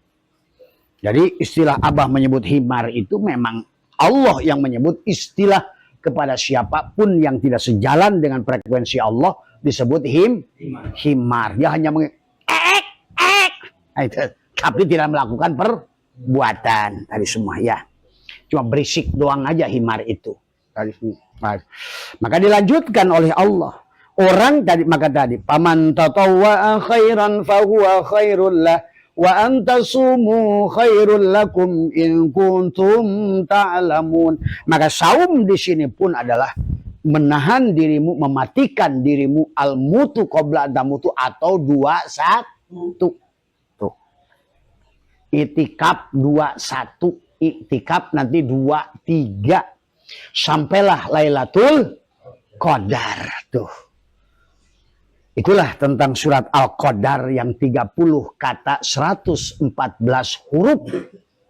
Jadi istilah Abah menyebut himar itu memang Allah yang menyebut istilah kepada siapapun yang tidak sejalan dengan frekuensi Allah disebut himar. Dia hanya tapi tidak melakukan perbuatan tadi semua ya. Cuma berisik doang aja himar itu. Maka dilanjutkan oleh Allah. Orang tadi paman tatawwa khairan fahuwa khairul lah wa antasumu khairul lakum in kuntum ta'lamun. Maka saum di sini pun adalah menahan dirimu, mematikan dirimu al-mutu qabla adamutu atau 2-1. Tuh. Itikaf 2-1, iktikaf nanti 2-3. Sampailah Lailatul Qadar. Tuh. Itulah tentang surat Al-Qadar yang 30 kata 114 huruf.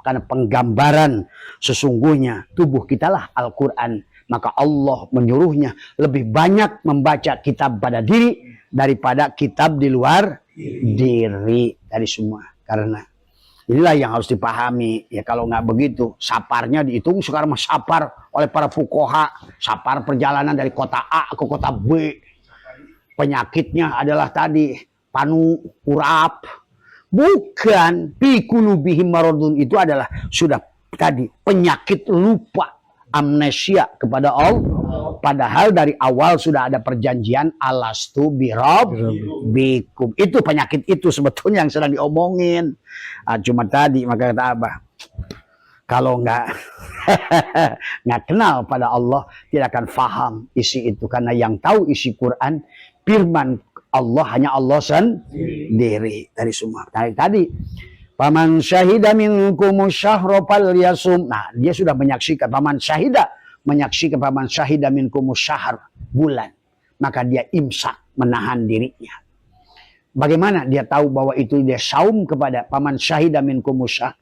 Karena penggambaran sesungguhnya tubuh kita lah Al-Quran. Maka Allah menyuruhnya lebih banyak membaca kitab pada diri daripada kitab di luar diri. Dari semua. Karena inilah yang harus dipahami. Ya kalau nggak begitu, saparnya dihitung sekarang mas sapar oleh para fuqaha. Sapar perjalanan dari kota A ke kota B. Penyakitnya adalah tadi panu, urap. Bukan. Fi qulubihim maradun itu adalah sudah tadi penyakit lupa, amnesia kepada Allah. Padahal dari awal sudah ada perjanjian alastu birabbikum. Itu penyakit itu sebetulnya yang sedang diomongin. Cuma tadi maka kata Abah, kalau nggak kenal pada Allah, tidak akan faham isi itu. Karena yang tahu isi Quran, firman Allah hanya Allah sendiri dari semua. Tadi, paman syahida minkumus syahra falyasum. Nah, dia sudah menyaksikan paman syahida, menyaksikan paman syahida minkumus syahr, bulan. Maka dia imsak, menahan dirinya. Bagaimana dia tahu bahwa itu dia saum kepada paman syahida minkumus syahr?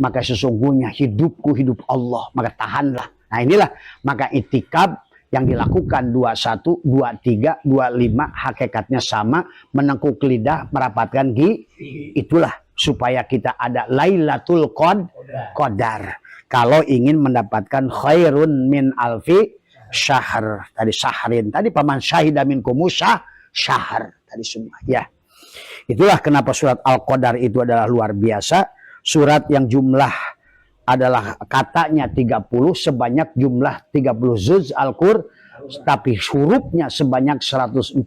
Maka sesungguhnya hidupku hidup Allah, maka tahanlah. Nah inilah maka itikab yang dilakukan 21, 23, 25 hakikatnya sama, menengkuk lidah, merapatkan gigi. Itulah supaya kita ada Lailatul Qadar. Kalau ingin mendapatkan khairun min alfi syahr. Tadi syahrin, tadi paman syahida minkumus syahr tadi semua ya. Itulah kenapa surat Al-Qadar itu adalah luar biasa. Surat yang jumlah adalah katanya 30 sebanyak jumlah 30 juz Al-Qur'an, tapi hurufnya sebanyak 114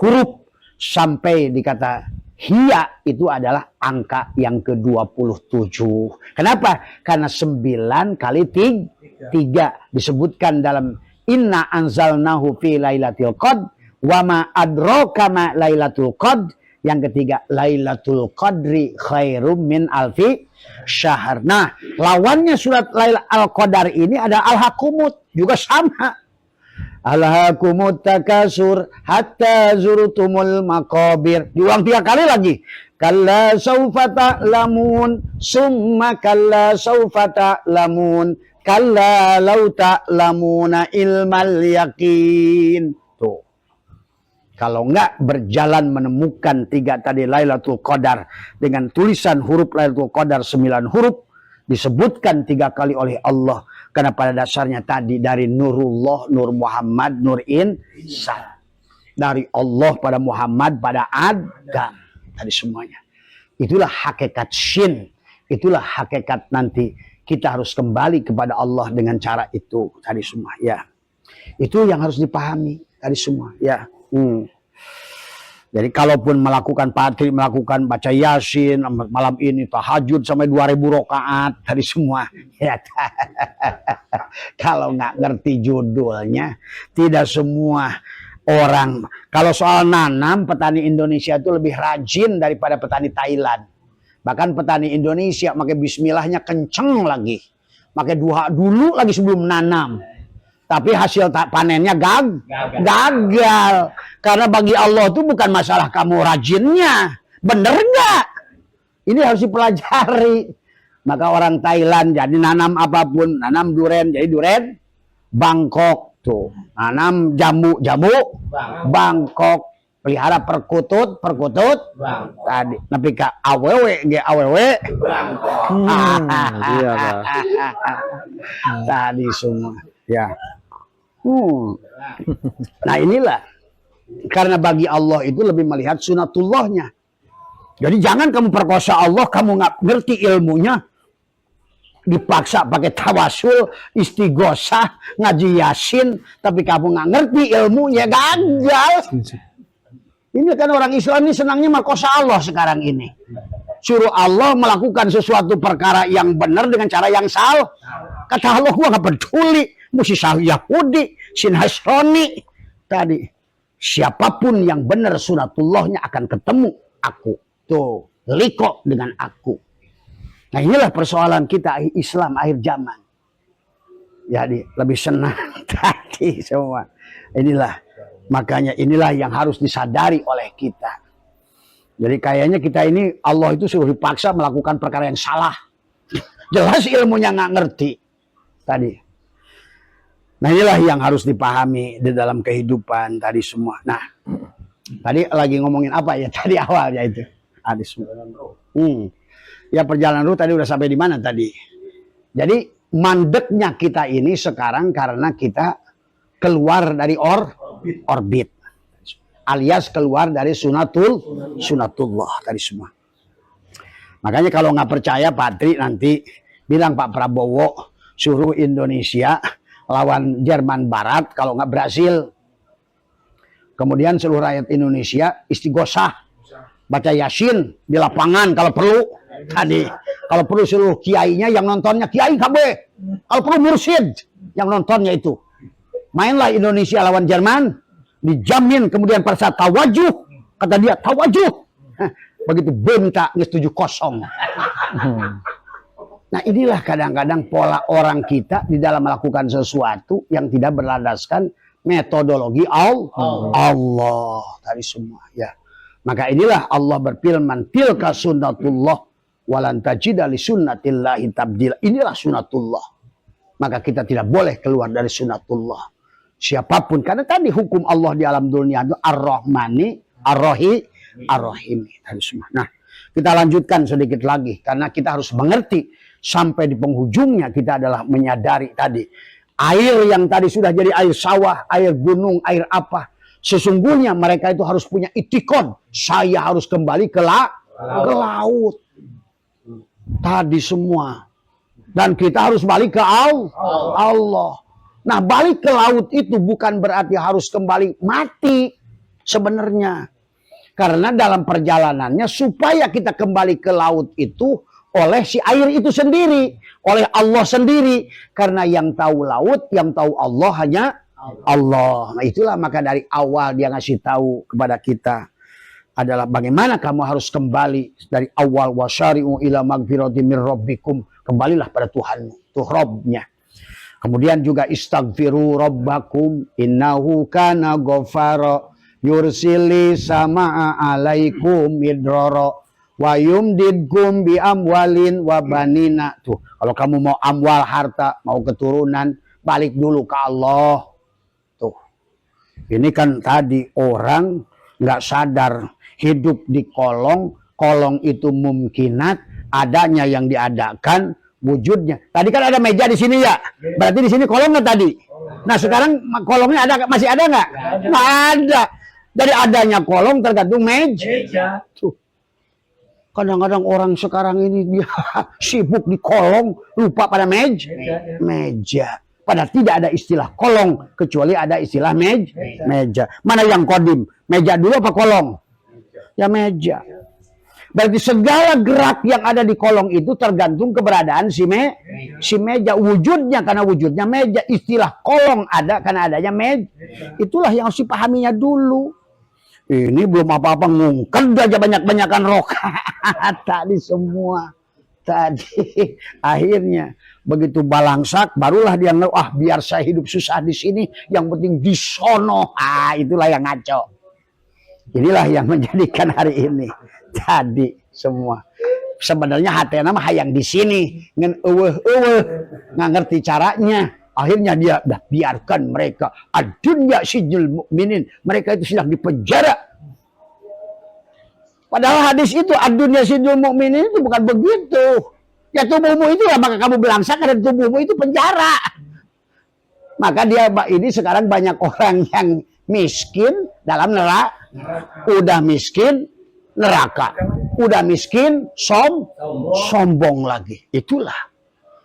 huruf sampai dikata hiya itu adalah angka yang ke-27. Kenapa? Karena 9 kali 3 disebutkan dalam inna anzalnahu fi lailatul qadr wa ma adraka ma lailatul qadr. Yang ketiga, Lailatul Qadri khairum min alfi syahr. Nah, lawannya surat Al-Qadar ini ada Al-Hakumut. Juga sama. Al-Hakumut takasur hatta zurtumul maqabir. Diulang 3 kali lagi. Kalla sawfa ta'lamun. Summa kalla sawfa ta'lamun. Kalla law ta'lamuna ilmal yakin. Tuh. Kalau enggak berjalan menemukan 3 tadi Lailatul Qadar dengan tulisan huruf Lailatul Qadar 9 huruf disebutkan 3 kali oleh Allah karena pada dasarnya tadi dari Nurullah, Nur Muhammad, Nur Insan, dari Allah pada Muhammad pada Adam tadi semuanya. Itulah hakikat syin, itulah hakikat nanti kita harus kembali kepada Allah dengan cara itu tadi semua ya. Itu yang harus dipahami tadi semua ya. Jadi kalaupun melakukan patri, melakukan baca yasin malam ini tahajud sampai 2000 rakaat tadi semua ya. Kalau nggak ngerti judulnya, tidak semua orang. Kalau soal nanam, petani Indonesia itu lebih rajin daripada petani Thailand. Bahkan petani Indonesia pakai bismillahnya kenceng lagi, pakai duha dulu lagi sebelum nanam. Tapi hasil panennya gagal. Karena bagi Allah itu bukan masalah kamu rajinnya. Bener nggak? Ini harus dipelajari. Maka orang Thailand jadi nanam apapun. Nanam duren jadi duren Bangkok. Tuh. Nanam jamu Bangkok. Pelihara perkutut tadi. Tapi kak awewe Iya, Pak. tadi semua ya. Nah inilah karena bagi Allah itu lebih melihat sunatullahnya. Jadi jangan kamu perkosa Allah, kamu nggak ngerti ilmunya, dipaksa pakai tawasul, istighosah, ngaji yasin, tapi kamu nggak ngerti ilmunya, gagal. Ini kan orang Islam ini senangnya merkosa Allah sekarang ini. Suruh Allah melakukan sesuatu perkara yang benar dengan cara yang salah. Kata Allah, gua nggak peduli. Mesti Yahudi, si Nasrani. Tadi, siapapun yang benar sunatullahnya akan ketemu aku. Tuh, liko dengan aku. Nah inilah persoalan kita Islam akhir zaman. Jadi lebih senang tadi semua. Makanya inilah yang harus disadari oleh kita. Jadi kayaknya kita ini Allah itu suruh dipaksa melakukan perkara yang salah. Jelas ilmunya nggak ngerti. Tadi. Nah inilah yang harus dipahami di dalam kehidupan tadi semua. Nah, tadi lagi ngomongin apa ya tadi awalnya itu? Tadi semua. Ya perjalanan ruh tadi udah sampai di mana tadi? Jadi mandeknya kita ini sekarang karena kita keluar dari orbit. Alias keluar dari sunatullah tadi semua. Makanya kalau nggak percaya Patri nanti bilang Pak Prabowo suruh Indonesia lawan Jerman Barat kalau nggak berhasil. Kemudian seluruh rakyat Indonesia istighosah, baca Yasin di lapangan kalau perlu. Tadi kalau perlu seluruh kiainya yang nontonnya kiai KB, kalau perlu mursyid yang nontonnya itu. Mainlah Indonesia lawan Jerman, dijamin kemudian pada saat tawajuh, kata dia tawajuh. Begitu bentak nges 7-0. Nah inilah kadang-kadang pola orang kita di dalam melakukan sesuatu yang tidak berlandaskan metodologi Allah tadi semua ya. Maka inilah Allah berfirman tilka sunnatullah walan tajida li sunnatillahi tabdila. Inilah sunnatullah. Maka kita tidak boleh keluar dari sunnatullah. Siapapun karena tadi hukum Allah di alam dunia itu Ar-Rahmani, Ar-Rahim tadi semua. Nah, kita lanjutkan sedikit lagi karena kita harus mengerti sampai di penghujungnya kita adalah menyadari tadi air yang tadi sudah jadi air sawah, air gunung, air apa. Sesungguhnya mereka itu harus punya itikad. Saya harus kembali ke laut. Tadi semua. Dan kita harus balik ke Allah. Nah, balik ke laut itu bukan berarti harus kembali mati sebenarnya. Karena dalam perjalanannya supaya kita kembali ke laut itu oleh si air itu sendiri, oleh Allah sendiri. Karena yang tahu laut, yang tahu Allah hanya Allah. Nah itulah maka dari awal dia ngasih tahu kepada kita adalah bagaimana kamu harus kembali dari awal wasyari'u ila magfirati mir rabbikum. Kembalilah pada Tuhanmu, tuh Rabbnya. Kemudian juga istaghfiru rabbakum innahu kana ghafara yursili sama'a alaikum midrara wa yumdidkum bi amwalin wa banina. Tuh, kalau kamu mau amwal harta, mau keturunan, balik dulu ke Allah. Tuh. Ini kan tadi orang nggak sadar hidup di kolong, kolong itu mumkinat, adanya yang diadakan, wujudnya. Tadi kan ada meja di sini ya, berarti di sini kolong nggak tadi? Nah sekarang kolongnya ada, masih ada nggak? Nggak ada. Dari adanya kolong tergantung meja. Tuh. Kadang-kadang orang sekarang ini dia sibuk di kolong, lupa pada meja. Padahal tidak ada istilah kolong, kecuali ada istilah meja. Mana yang kodim? Meja dulu apa kolong? Ya meja. Berarti segala gerak yang ada di kolong itu tergantung keberadaan si meja. Wujudnya karena wujudnya meja. Istilah kolong ada karena adanya meja. Itulah yang harus dipahaminya dulu. Ini belum apa-apa ngungked aja banyak-banyakan rokaat tadi semua. Tadi akhirnya begitu balangsak barulah dia biar saya hidup susah di sini, yang penting di sono. Itulah yang ngaco. Inilah yang menjadikan hari ini tadi semua. Sebenarnya hati nama hayang di sini ngen nggak ngerti caranya. Akhirnya dia biarkan mereka adunya sijil mukminin, mereka itu sedang dipenjara. Padahal hadis itu adunya sijil mukminin itu bukan begitu. Ya tubuhmu itu ya maka kamu belangsak, dan tubuhmu itu penjara. Maka dia ini sekarang banyak orang yang miskin dalam neraka. Udah miskin neraka. Udah miskin sombong lagi. Itulah.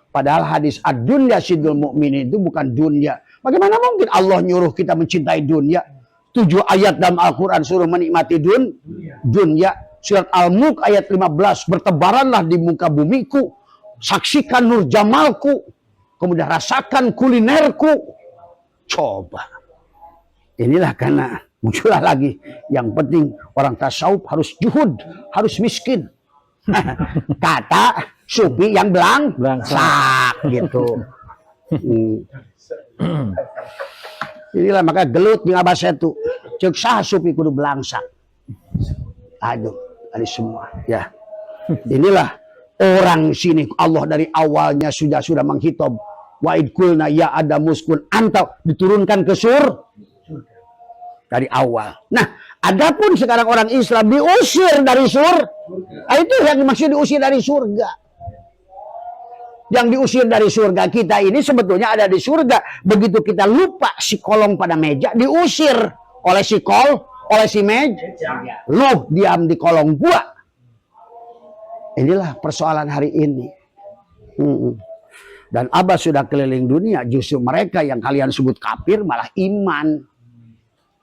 Padahal hadis ad-dunya sidul mukminin itu bukan dunia. Bagaimana mungkin Allah nyuruh kita mencintai dunia? 7 ayat dalam Al-Quran suruh menikmati dunia. Surat Al-Mulk ayat 15. Bertebaranlah di muka bumiku. Saksikan nur jamalku. Kemudian rasakan kulinerku. Coba. Inilah karena muncullah lagi. Yang penting orang tasawuf harus juhud. Harus miskin. Kata Supi yang belangsak gitu. Inilah maka gelut di bahasa itu. Cek sah Supi kudu belangsak. Aduh, tadi semua ya. Inilah orang sini Allah dari awalnya sudah menghitab wa idkulna ya adamuskun anta, diturunkan ke dari awal. Nah, adapun sekarang orang Islam diusir dari surga. Itu yang dimaksud diusir dari surga. Yang diusir dari surga kita ini sebetulnya ada di surga. Begitu kita lupa si kolong pada meja, diusir oleh oleh si meja. Lu diam di kolong gua. Inilah persoalan hari ini. Dan Abah sudah keliling dunia, justru mereka yang kalian sebut kafir malah iman.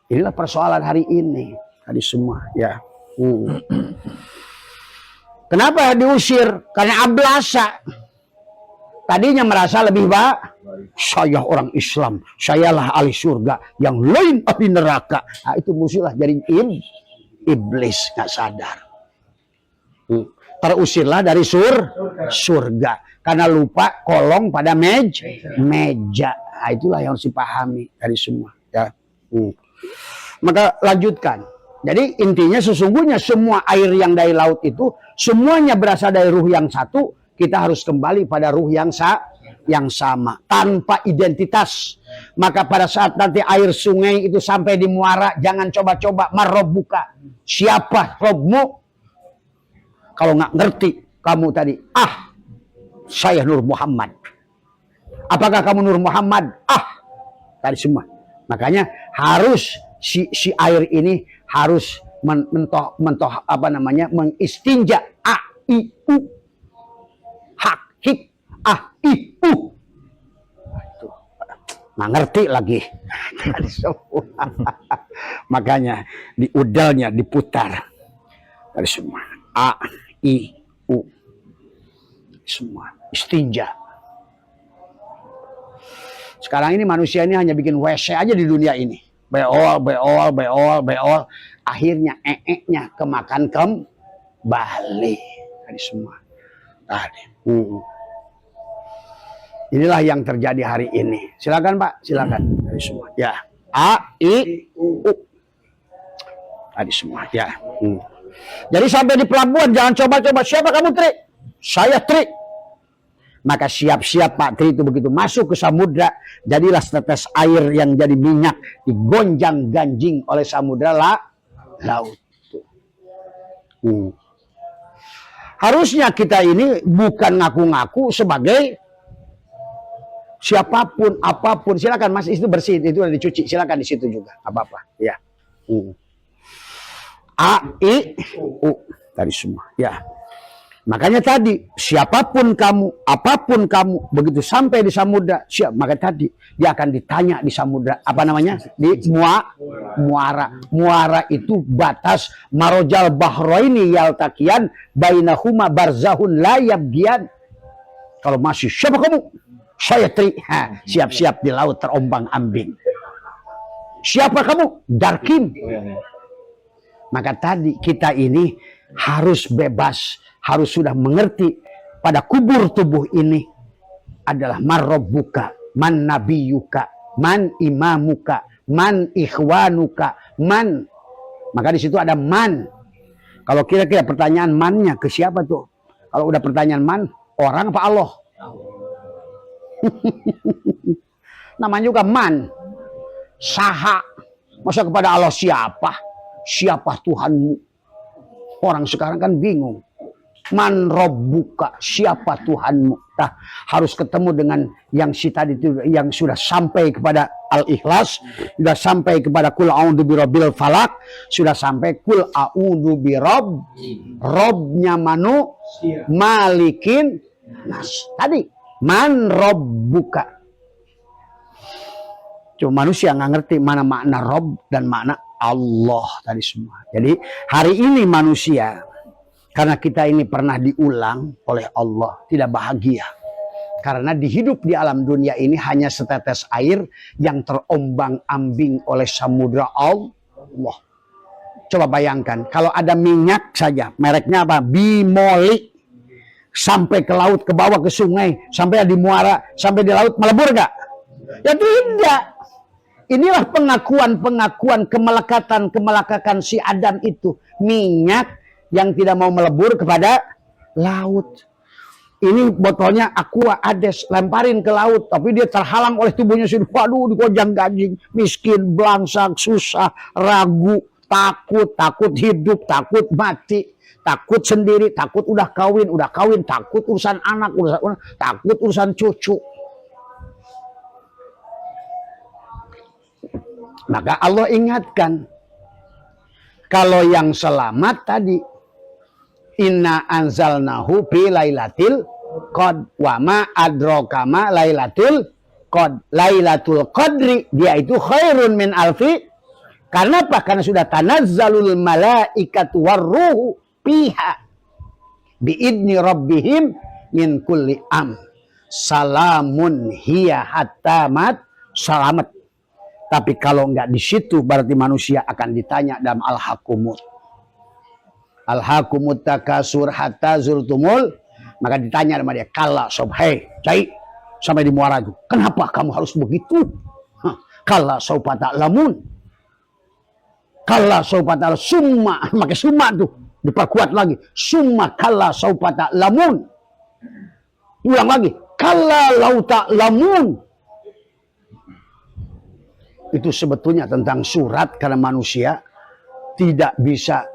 Inilah persoalan hari ini. Tadi semua ya. Kenapa diusir? Karena ablasa. Tadinya merasa lebih baik. Saya orang Islam, sayalah ahli surga, yang lain ahli neraka. Nah, itu musuhlah jadi iblis, nggak sadar. Terusirlah dari surga karena lupa kolong pada meja. Nah, itulah yang harus dipahami dari semua. Ya. Maka lanjutkan. Jadi intinya sesungguhnya semua air yang dari laut itu semuanya berasal dari ruh yang satu. Kita harus kembali pada ruh yang sama tanpa identitas. Maka pada saat nanti air sungai itu sampai di muara, jangan coba-coba marobbuka. Siapa Robmu? Kalau nggak ngerti kamu tadi, saya Nur Muhammad. Apakah kamu Nur Muhammad? Tadi semua. Makanya harus si air ini harus mentoh mengistinja i u hak hik i u. Nggak ngerti lagi. Tadi semua. Makanya di udalnya diputar. Tadi semua. I, U. Semua. Istinja. Sekarang ini manusia ini hanya bikin WC aja di dunia ini. Beol. Akhirnya nya kemakan kembali. Tadi semua. Tadi. Inilah yang terjadi hari ini. Silakan Pak. Silakan. Tadi semua. Ya. I, U. Tadi semua. Ya. Jadi sampai di pelabuhan jangan coba-coba. Siapa kamu Tri? Saya Tri. Maka siap-siap Pak Tri itu begitu masuk ke samudra, jadilah setetes air yang jadi minyak digonjang ganjing oleh samudra laut. Harusnya kita ini bukan ngaku-ngaku sebagai siapapun, apapun. Silakan Mas, itu bersih, itu udah dicuci. Silakan di situ juga, apa-apa. Ya. I, U. Tadi semua. Ya. Makanya tadi, siapapun kamu, apapun kamu, begitu sampai di samudra, siap. Maka tadi, dia akan ditanya di samudra. Apa namanya? Di muara. Muara itu batas marojal bahroini yaltakian bainahuma barzahun la yabgian. Kalau masih, siapa kamu? Saya Tri. Siap-siap di laut terombang ambing. Siapa kamu? Darkim. Maka tadi kita ini harus bebas, harus sudah mengerti pada kubur tubuh ini adalah marobbuka, man nabiyuka, man imamuka, man ikhwanuka, man. Maka di situ ada man. Kalau kira-kira pertanyaan mannya ke siapa tuh? Kalau udah pertanyaan man, orang apa Allah? Namanya juga man. Saha. Masa kepada Allah siapa? Siapa Tuhanmu? Orang sekarang kan bingung. Man robbuka, siapa Tuhanmu? Nah, harus ketemu dengan yang si tadi itu, yang sudah sampai kepada Al-Ikhlas, sudah sampai kepada Kul a'udzu birabbil falak, sudah sampai Kul a'udzu birabb, Robnya malikin nas. Tadi man robbuka. Cuma manusia nggak ngerti mana makna Rob dan makna Allah tadi semua. Jadi hari ini manusia, karena kita ini pernah diulang oleh Allah, tidak bahagia. Karena dihidup di alam dunia ini hanya setetes air yang terombang-ambing oleh samudra Allah. Coba bayangkan, kalau ada minyak saja, mereknya apa? Bimoli. Sampai ke laut, ke bawah, ke sungai, sampai di muara, sampai di laut, melebur gak? Ya tidak. Inilah pengakuan kemelekatan si Adam itu. Minyak yang tidak mau melebur kepada laut. Ini botolnya Aqua Ades, lemparin ke laut. Tapi dia terhalang oleh tubuhnya sendiri. Waduh, digonjang ganjing. Miskin, belangsak, susah, ragu, takut hidup, takut mati. Takut sendiri, takut udah kawin, takut urusan anak, takut urusan cucu. Maka Allah ingatkan, kalau yang selamat tadi Inna anzalnahu fi lailatul qad wa ma adraka ma lailatul qad. Lailatul qadri dia itu khairun min alfi. Karena apa? Karena sudah tanazzalul malaikatu warruhu fiha biidni rabbihim min kulli am. Salamun hiya hatta mat salamat. Tapi kalau enggak di situ berarti manusia akan ditanya dalam al-hakumut. Al-hakumut takasur hatta zurtumul, maka ditanya sama dia, kala sob, hei cai sampai di muara itu, kenapa kamu harus begitu? Kala sob ta'lamun. Kala sob ta'lamun, summa, pakai summa tuh diperkuat lagi, summa kala sob ta'lamun. Ulang lagi, kala lau ta'lamun. Itu sebetulnya tentang surat, karena manusia tidak bisa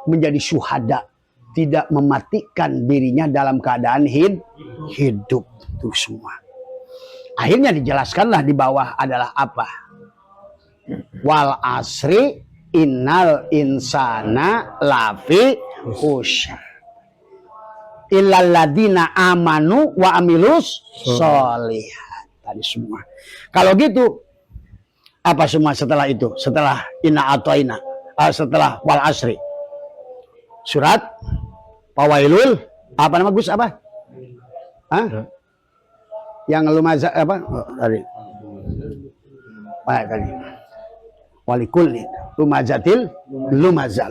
menjadi syuhada, tidak mematikan dirinya dalam keadaan hidup. Itu semua. Akhirnya dijelaskanlah di bawah adalah apa? Wal asri innal insana lafi khusy. Illal ladina amanu wa amilus sholihat. Tadi semua. Kalau gitu, apa semua setelah itu? Setelah inna atoina, setelah wal asri. Surat Fawailul, apa nama Gus apa? Hah? Yang lumaza apa? Oh, tadi. Tadi. Walikul lumazatil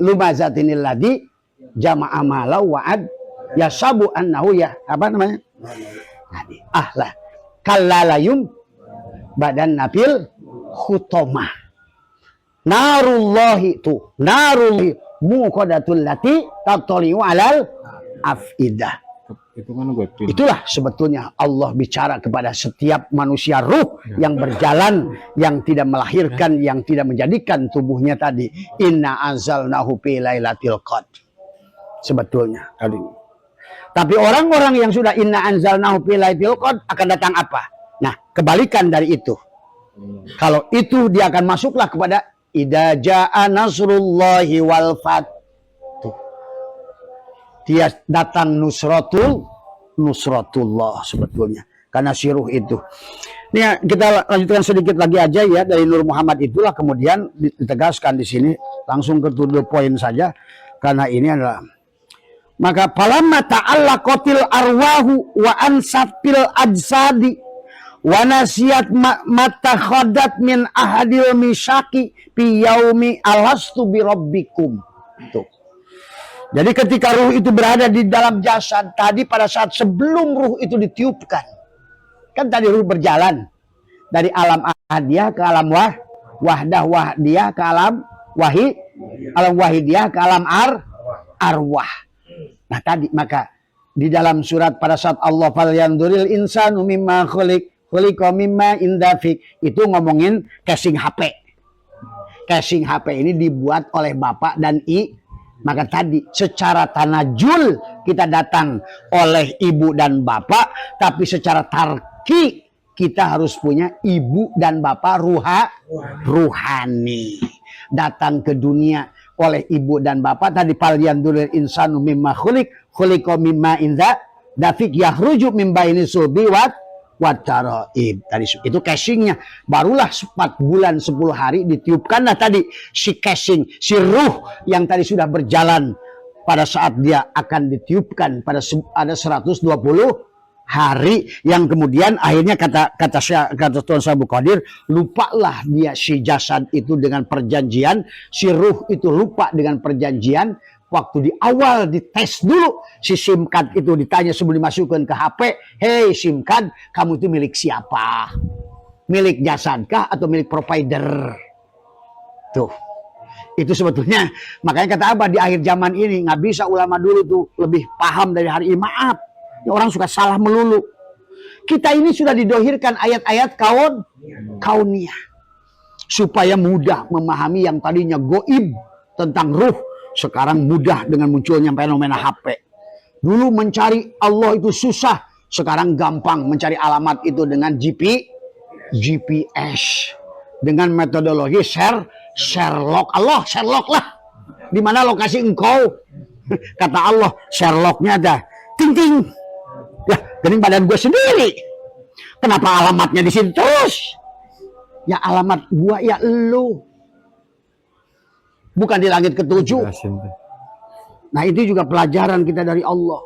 lumazatinil ladzi jama'a mala wa'ad yasabu annahu ya apa namanya? Tadi. Ahlah kallalayum badan nabil khutomah. Narullahi tu narullahi muqadatul lati tatli'u alal afidah. Itu kan gue Itulah sebetulnya Allah bicara kepada setiap manusia ruh yang berjalan, yang tidak melahirkan, yang tidak menjadikan tubuhnya tadi. Inna anzalnahu fi lailatul qadr. Sebetulnya tadi. Tapi orang-orang yang sudah inna anzalnahu fi lailatul qadr akan datang apa? Nah, kebalikan dari itu. Kalau itu dia akan masuklah kepada idza jaa nasrullahi wal fath. Dia datang nusratullah sebetulnya. Karena siruh itu. Ini kita lanjutkan sedikit lagi aja ya dari Nur Muhammad itulah kemudian ditegaskan di sini langsung ke to the point saja karena ini adalah maka falamma ta'allaqatil arwahu wa ansafil ajsadi wa nasiyat matakhadat min ahadil misaki fi yaumi alastu bi rabbikum. Tuh. Jadi ketika ruh itu berada di dalam jasad tadi pada saat sebelum ruh itu ditiupkan. Kan tadi ruh berjalan dari alam ahadiyah ke alam wahdah wahdiyah ke alam wahidiyah ke alam arwah. Nah tadi maka di dalam surat pada saat Allah falyanzuril insanu mimma khuliqa mimma indafik itu ngomongin casing HP. Casing HP ini dibuat oleh bapak dan maka tadi secara tanajul kita datang oleh ibu dan bapak, tapi secara tarki kita harus punya ibu dan bapak ruhani. Datang ke dunia oleh ibu dan bapak tadi falyanzuril insanu mimma khuliqa mimma indafik yahruju min baini sulbi wataraib. Tadi itu casingnya barulah 4 bulan 10 hari ditiupkanlah tadi si casing si ruh yang tadi sudah berjalan pada saat dia akan ditiupkan pada ada 120 hari yang kemudian akhirnya kata Tuan Sabu Qadir lupalah dia si jasad itu dengan perjanjian, si ruh itu lupa dengan perjanjian. Waktu di awal dites dulu si SIM card itu ditanya sebelum dimasukkan ke HP, hei SIM card, kamu itu milik siapa? Milik jasadkah atau milik provider? Tuh, itu sebetulnya makanya kata Abah di akhir zaman ini nggak bisa ulama dulu tuh lebih paham dari hari ini. Maaf, orang suka salah melulu. Kita ini sudah didohirkan ayat-ayat kauniyah supaya mudah memahami yang tadinya goib tentang ruh. Sekarang mudah dengan munculnya fenomena HP. Dulu mencari Allah itu susah. Sekarang gampang mencari alamat itu dengan GPS. Dengan metodologi Sherlock. Allah, Sherlock lah. Di mana lokasi engkau? Kata Allah, Sherlocknya ada. Ting ting. Ya, gening badan gue sendiri. Kenapa alamatnya di situ terus? Ya alamat gua ya lu. Bukan di langit ketujuh. Nah itu juga pelajaran kita dari Allah.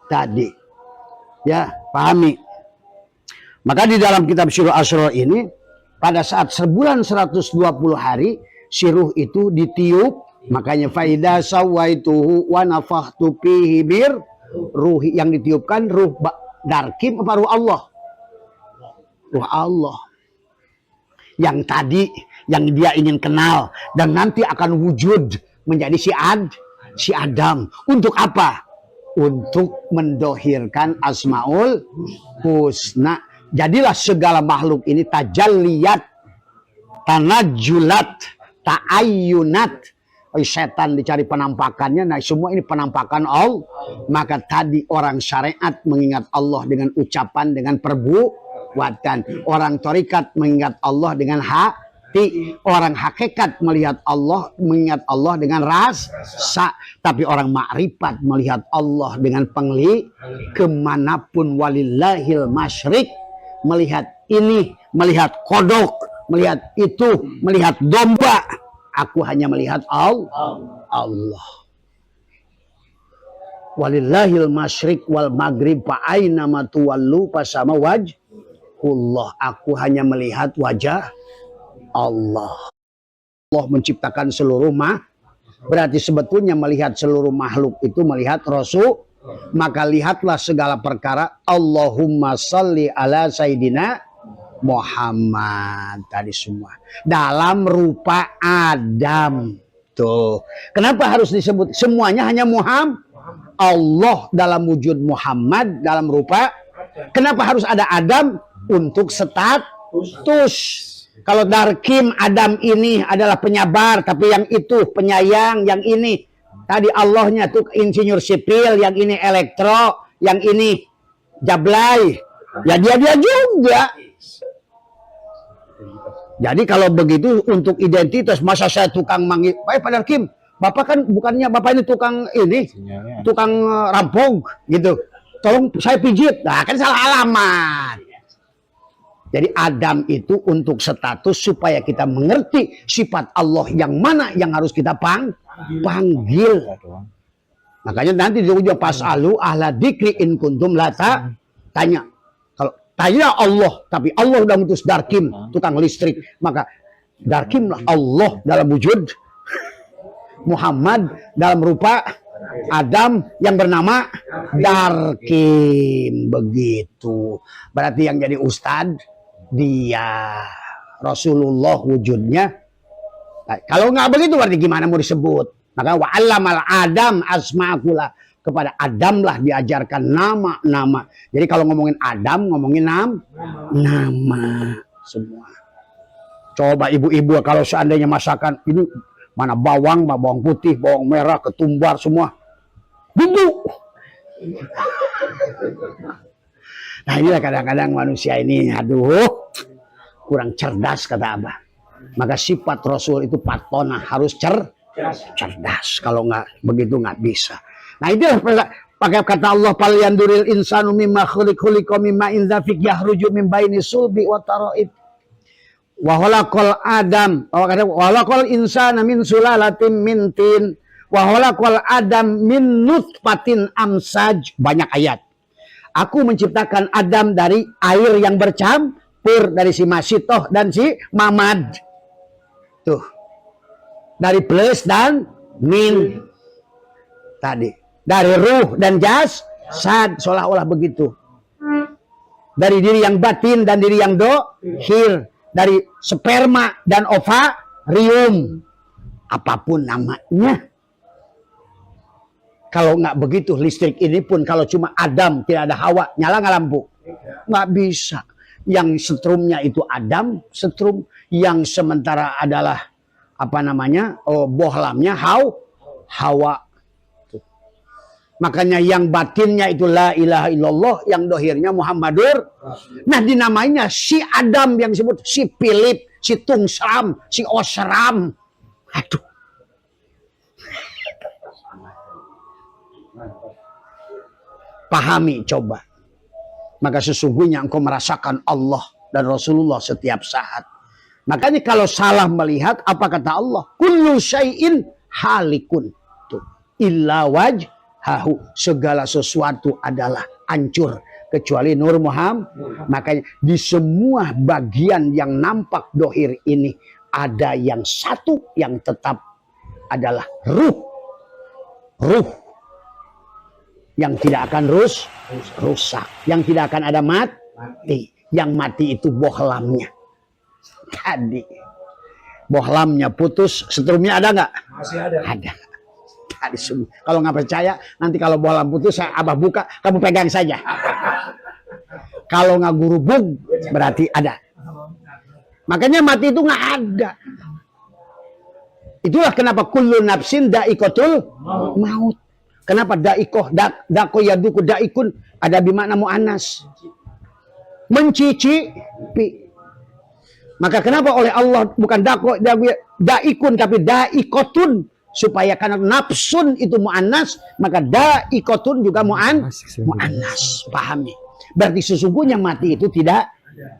Tadi. Ya, pahami. Maka di dalam kitab Syuruh Asyura ini, pada saat sebulan 120 hari, si ruh itu ditiup. Makanya faida sawaituhu wa nafakhtu fihi bir ruhi, yang ditiupkan ruh darkim apa ruh Allah? Ruh Allah. Yang tadi yang dia ingin kenal dan nanti akan wujud menjadi si Adam. Untuk apa? Untuk mendohirkan Asmaul Husna. Jadilah segala makhluk ini tajalliyat, tanajulat, ta'ayyunat. Setan dicari penampakannya, nah semua ini penampakan Allah. Maka tadi orang syariat mengingat Allah dengan ucapan, dengan perbuatan. Orang torikat mengingat Allah dengan hati. Orang hakikat melihat Allah, mengingat Allah dengan rasa. Tapi orang makrifat melihat Allah dengan kemanapun, walillahil masyrik. Melihat ini, melihat kodok, melihat itu, melihat domba. Aku hanya melihat Allah. Walillahil masyrik wal maghrib fa aina ma tuwallu fasama wajhullah. Aku hanya melihat wajah Allah. Allah menciptakan seluruh berarti sebetulnya melihat seluruh makhluk itu melihat Rasul. Maka lihatlah segala perkara. Allahumma salli ala Sayyidina Muhammad. Tadi semua dalam rupa Adam. Tuh. Kenapa harus disebut? Semuanya hanya Muhammad. Allah dalam wujud Muhammad dalam rupa. Kenapa harus ada Adam? Untuk status. Kalau Darkim, Adam ini adalah penyabar, tapi yang itu penyayang, yang ini tadi Allahnya tuh insinyur sipil, yang ini elektro, yang ini jablay. Ya dia juga. Jadi kalau begitu untuk identitas, masa saya tukang manggil, Pak Darkim, Bapak kan bukannya Bapak ini tukang tukang rampung gitu. Tolong saya pijit. Nah, kan salah alamat. Jadi Adam itu untuk status supaya kita mengerti sifat Allah yang mana yang harus kita panggil. Makanya nanti di ujung pas'alu ahla dzikri in kuntum lata, tanya. Kalau tanya Allah, tapi Allah udah mutus Darkim, tukang listrik, maka Darkimlah Allah dalam wujud Muhammad dalam rupa Adam yang bernama Darkim. Begitu. Berarti yang jadi ustad dia, Rasulullah wujudnya. Nah, kalau nggak begitu berarti gimana mau disebut? Maka wa'allamal Adam asma'akula, kepada Adam lah diajarkan nama-nama. Jadi kalau ngomongin Adam, ngomongin nama semua. Coba ibu-ibu kalau seandainya masakan ini mana bawang putih, bawang merah, ketumbar semua. Bumbu. Nah inilah kadang-kadang manusia ini, aduh, kurang cerdas kata Abah. Maka sifat Rasul itu patona, harus cerdas. Kalau nggak begitu nggak bisa. Nah itu pakai kata Allah, falyanduril insanu mimma khuliqa mimma indafik yahruju min baini sulbi wa taraib. Wa khalaqal Adam, wa khalaqal insana min sulalatin min tin, wa khalaqal Adam min nutfatin amsaj. Banyak ayat. Aku menciptakan Adam dari air yang bercampur, dari si Masitoh dan si Mamad. Tuh. Dari plus dan min. Tadi. Dari ruh dan jasad, seolah-olah begitu. Dari diri yang batin dan diri yang dohir. Dari sperma dan ovarium. Apapun namanya. Kalau nggak begitu listrik ini pun kalau cuma Adam tidak ada Hawa, nyala nggak lampu? Nggak bisa. Yang setrumnya itu Adam, setrum. Yang sementara adalah apa namanya? Bohlamnya Hawa. Makanya yang batinnya itu la ilaha illallah, yang dohirnya Muhammadur. Nah dinamainya si Adam yang disebut si Philip, si Tungsram, si Osram. Aduh. Pahami coba. Maka sesungguhnya engkau merasakan Allah dan Rasulullah setiap saat. Makanya kalau salah melihat, apa kata Allah? Kullu syai'in halikun. Tuh. Illa wajhahu. Segala sesuatu adalah hancur. Kecuali Nur Muhammad. Makanya di semua bagian yang nampak dohir ini, ada yang satu yang tetap adalah ruh. Ruh. Yang tidak akan rusak. Yang tidak akan ada mati. Yang mati itu bohlamnya. Tadi. Bohlamnya putus. Setrumnya ada nggak? Masih ada. Ada. Tadi semua. Kalau nggak percaya, nanti kalau bohlam putus, saya abah buka, kamu pegang saja. Kalau nggak gurubung, berarti ada. Makanya mati itu nggak ada. Itulah kenapa kullu nafsin da'iqatul maut. Kenapa daikoh, dako yaduku daikun ada bimakna mu'annas. Mencicipi. Maka kenapa oleh Allah bukan dako, daikun tapi daikotun. Supaya karena nafsun itu mu'annas, maka daikotun juga mu'annas. Pahami. Berarti sesungguhnya mati itu tidak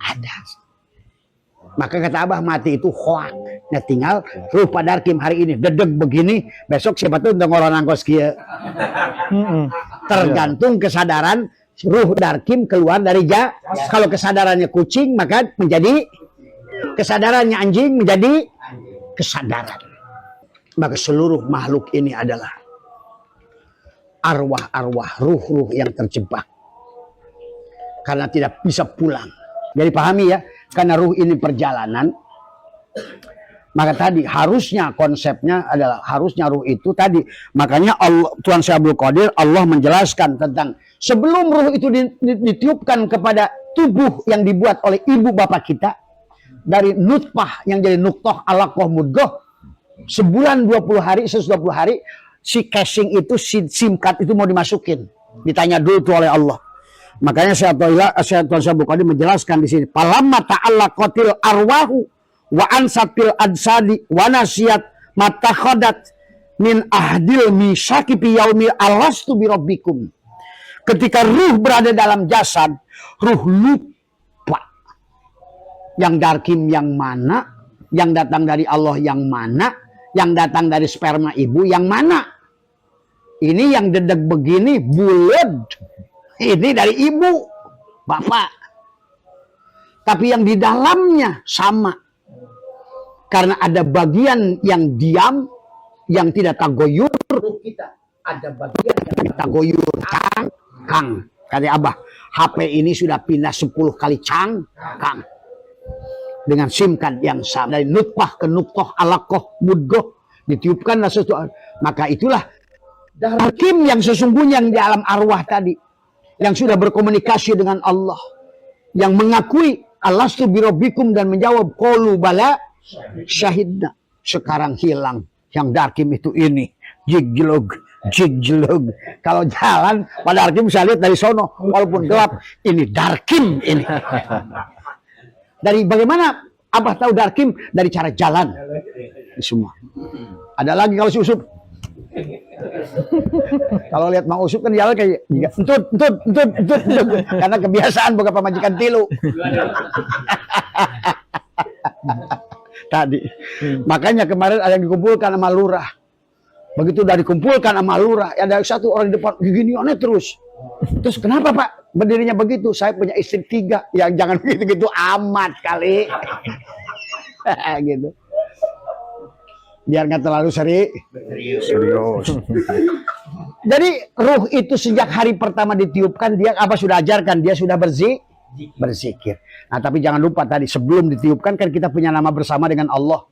ada. Maka kata Abah mati itu hoak. Nah tinggal ruh padarkim hari ini dedeg begini, besok siapa tuh orang angkos kia. Tergantung kesadaran ruh darkim keluar dari kalau kesadarannya kucing maka menjadi kesadarannya anjing menjadi kesadaran. Maka seluruh makhluk ini adalah arwah-arwah, ruh-ruh yang terjebak karena tidak bisa pulang. Jadi pahami ya, karena ruh ini perjalanan. Maka tadi harusnya konsepnya adalah harusnya ruh itu tadi. Makanya Allah, Tuan Syekh Abdul Qadir Allah menjelaskan tentang sebelum ruh itu ditiupkan kepada tubuh yang dibuat oleh ibu bapak kita dari nutfah yang jadi nuktah alaqah mudghah sebulan 20 hari 120 hari si casing itu si SIM card itu mau dimasukin. Ditanya dulu tuh oleh Allah. Makanya Tuan Syekh Abdul Qadir menjelaskan di sini palamma ta'allaqatil arwahu wa ansatil adsadi wa nasiyat matakhadat min ahdil misaki fi yaumil alastu bi rabbikum. Ketika ruh berada dalam jasad, ruh lupa yang darkim yang mana, yang datang dari Allah yang mana, yang datang dari sperma ibu yang mana. Ini yang dedeg begini bulat. Ini dari ibu, bapak. Tapi yang di dalamnya sama. Karena ada bagian yang diam, yang tidak tagoyur. Kita ada bagian yang tidak tagoyur. Kang, kata Abah, HP ini sudah pindah 10 kali Kang. Dengan SIM card yang sama. Dari nutfah ke nutfah alaqah mudghah. Ditiupkanlah sesuatu. Maka itulah darkim yang sesungguhnya yang di alam arwah tadi. Yang sudah berkomunikasi dengan Allah. Yang mengakui alastu birabbikum dan menjawab qalu bala syahidna. Sekarang hilang yang darkim itu ini. Jiglog. Kalau jalan pada darkim bisa lihat dari sono. Walaupun gelap. Ini darkim ini. Dari bagaimana Abah tahu darkim? Dari cara jalan. Semua. Ada lagi kalau si Usup. Kalau lihat Mang Usup kan jalan kayak entut. Karena kebiasaan bukan pemajikan tilu. Tadi. Makanya kemarin ada yang dikumpulkan sama lurah. Begitu udah dikumpulkan sama lurah, ada satu orang di depan gini aneh terus. Terus kenapa Pak berdirinya begitu? Saya punya istri 3. Ya jangan begitu-gitu amat kali. Gitu. Biar nggak terlalu serius. Jadi ruh itu sejak hari pertama ditiupkan dia apa sudah ajarkan dia sudah berzikir. Nah tapi jangan lupa tadi sebelum ditiupkan kan kita punya nama bersama dengan Allah.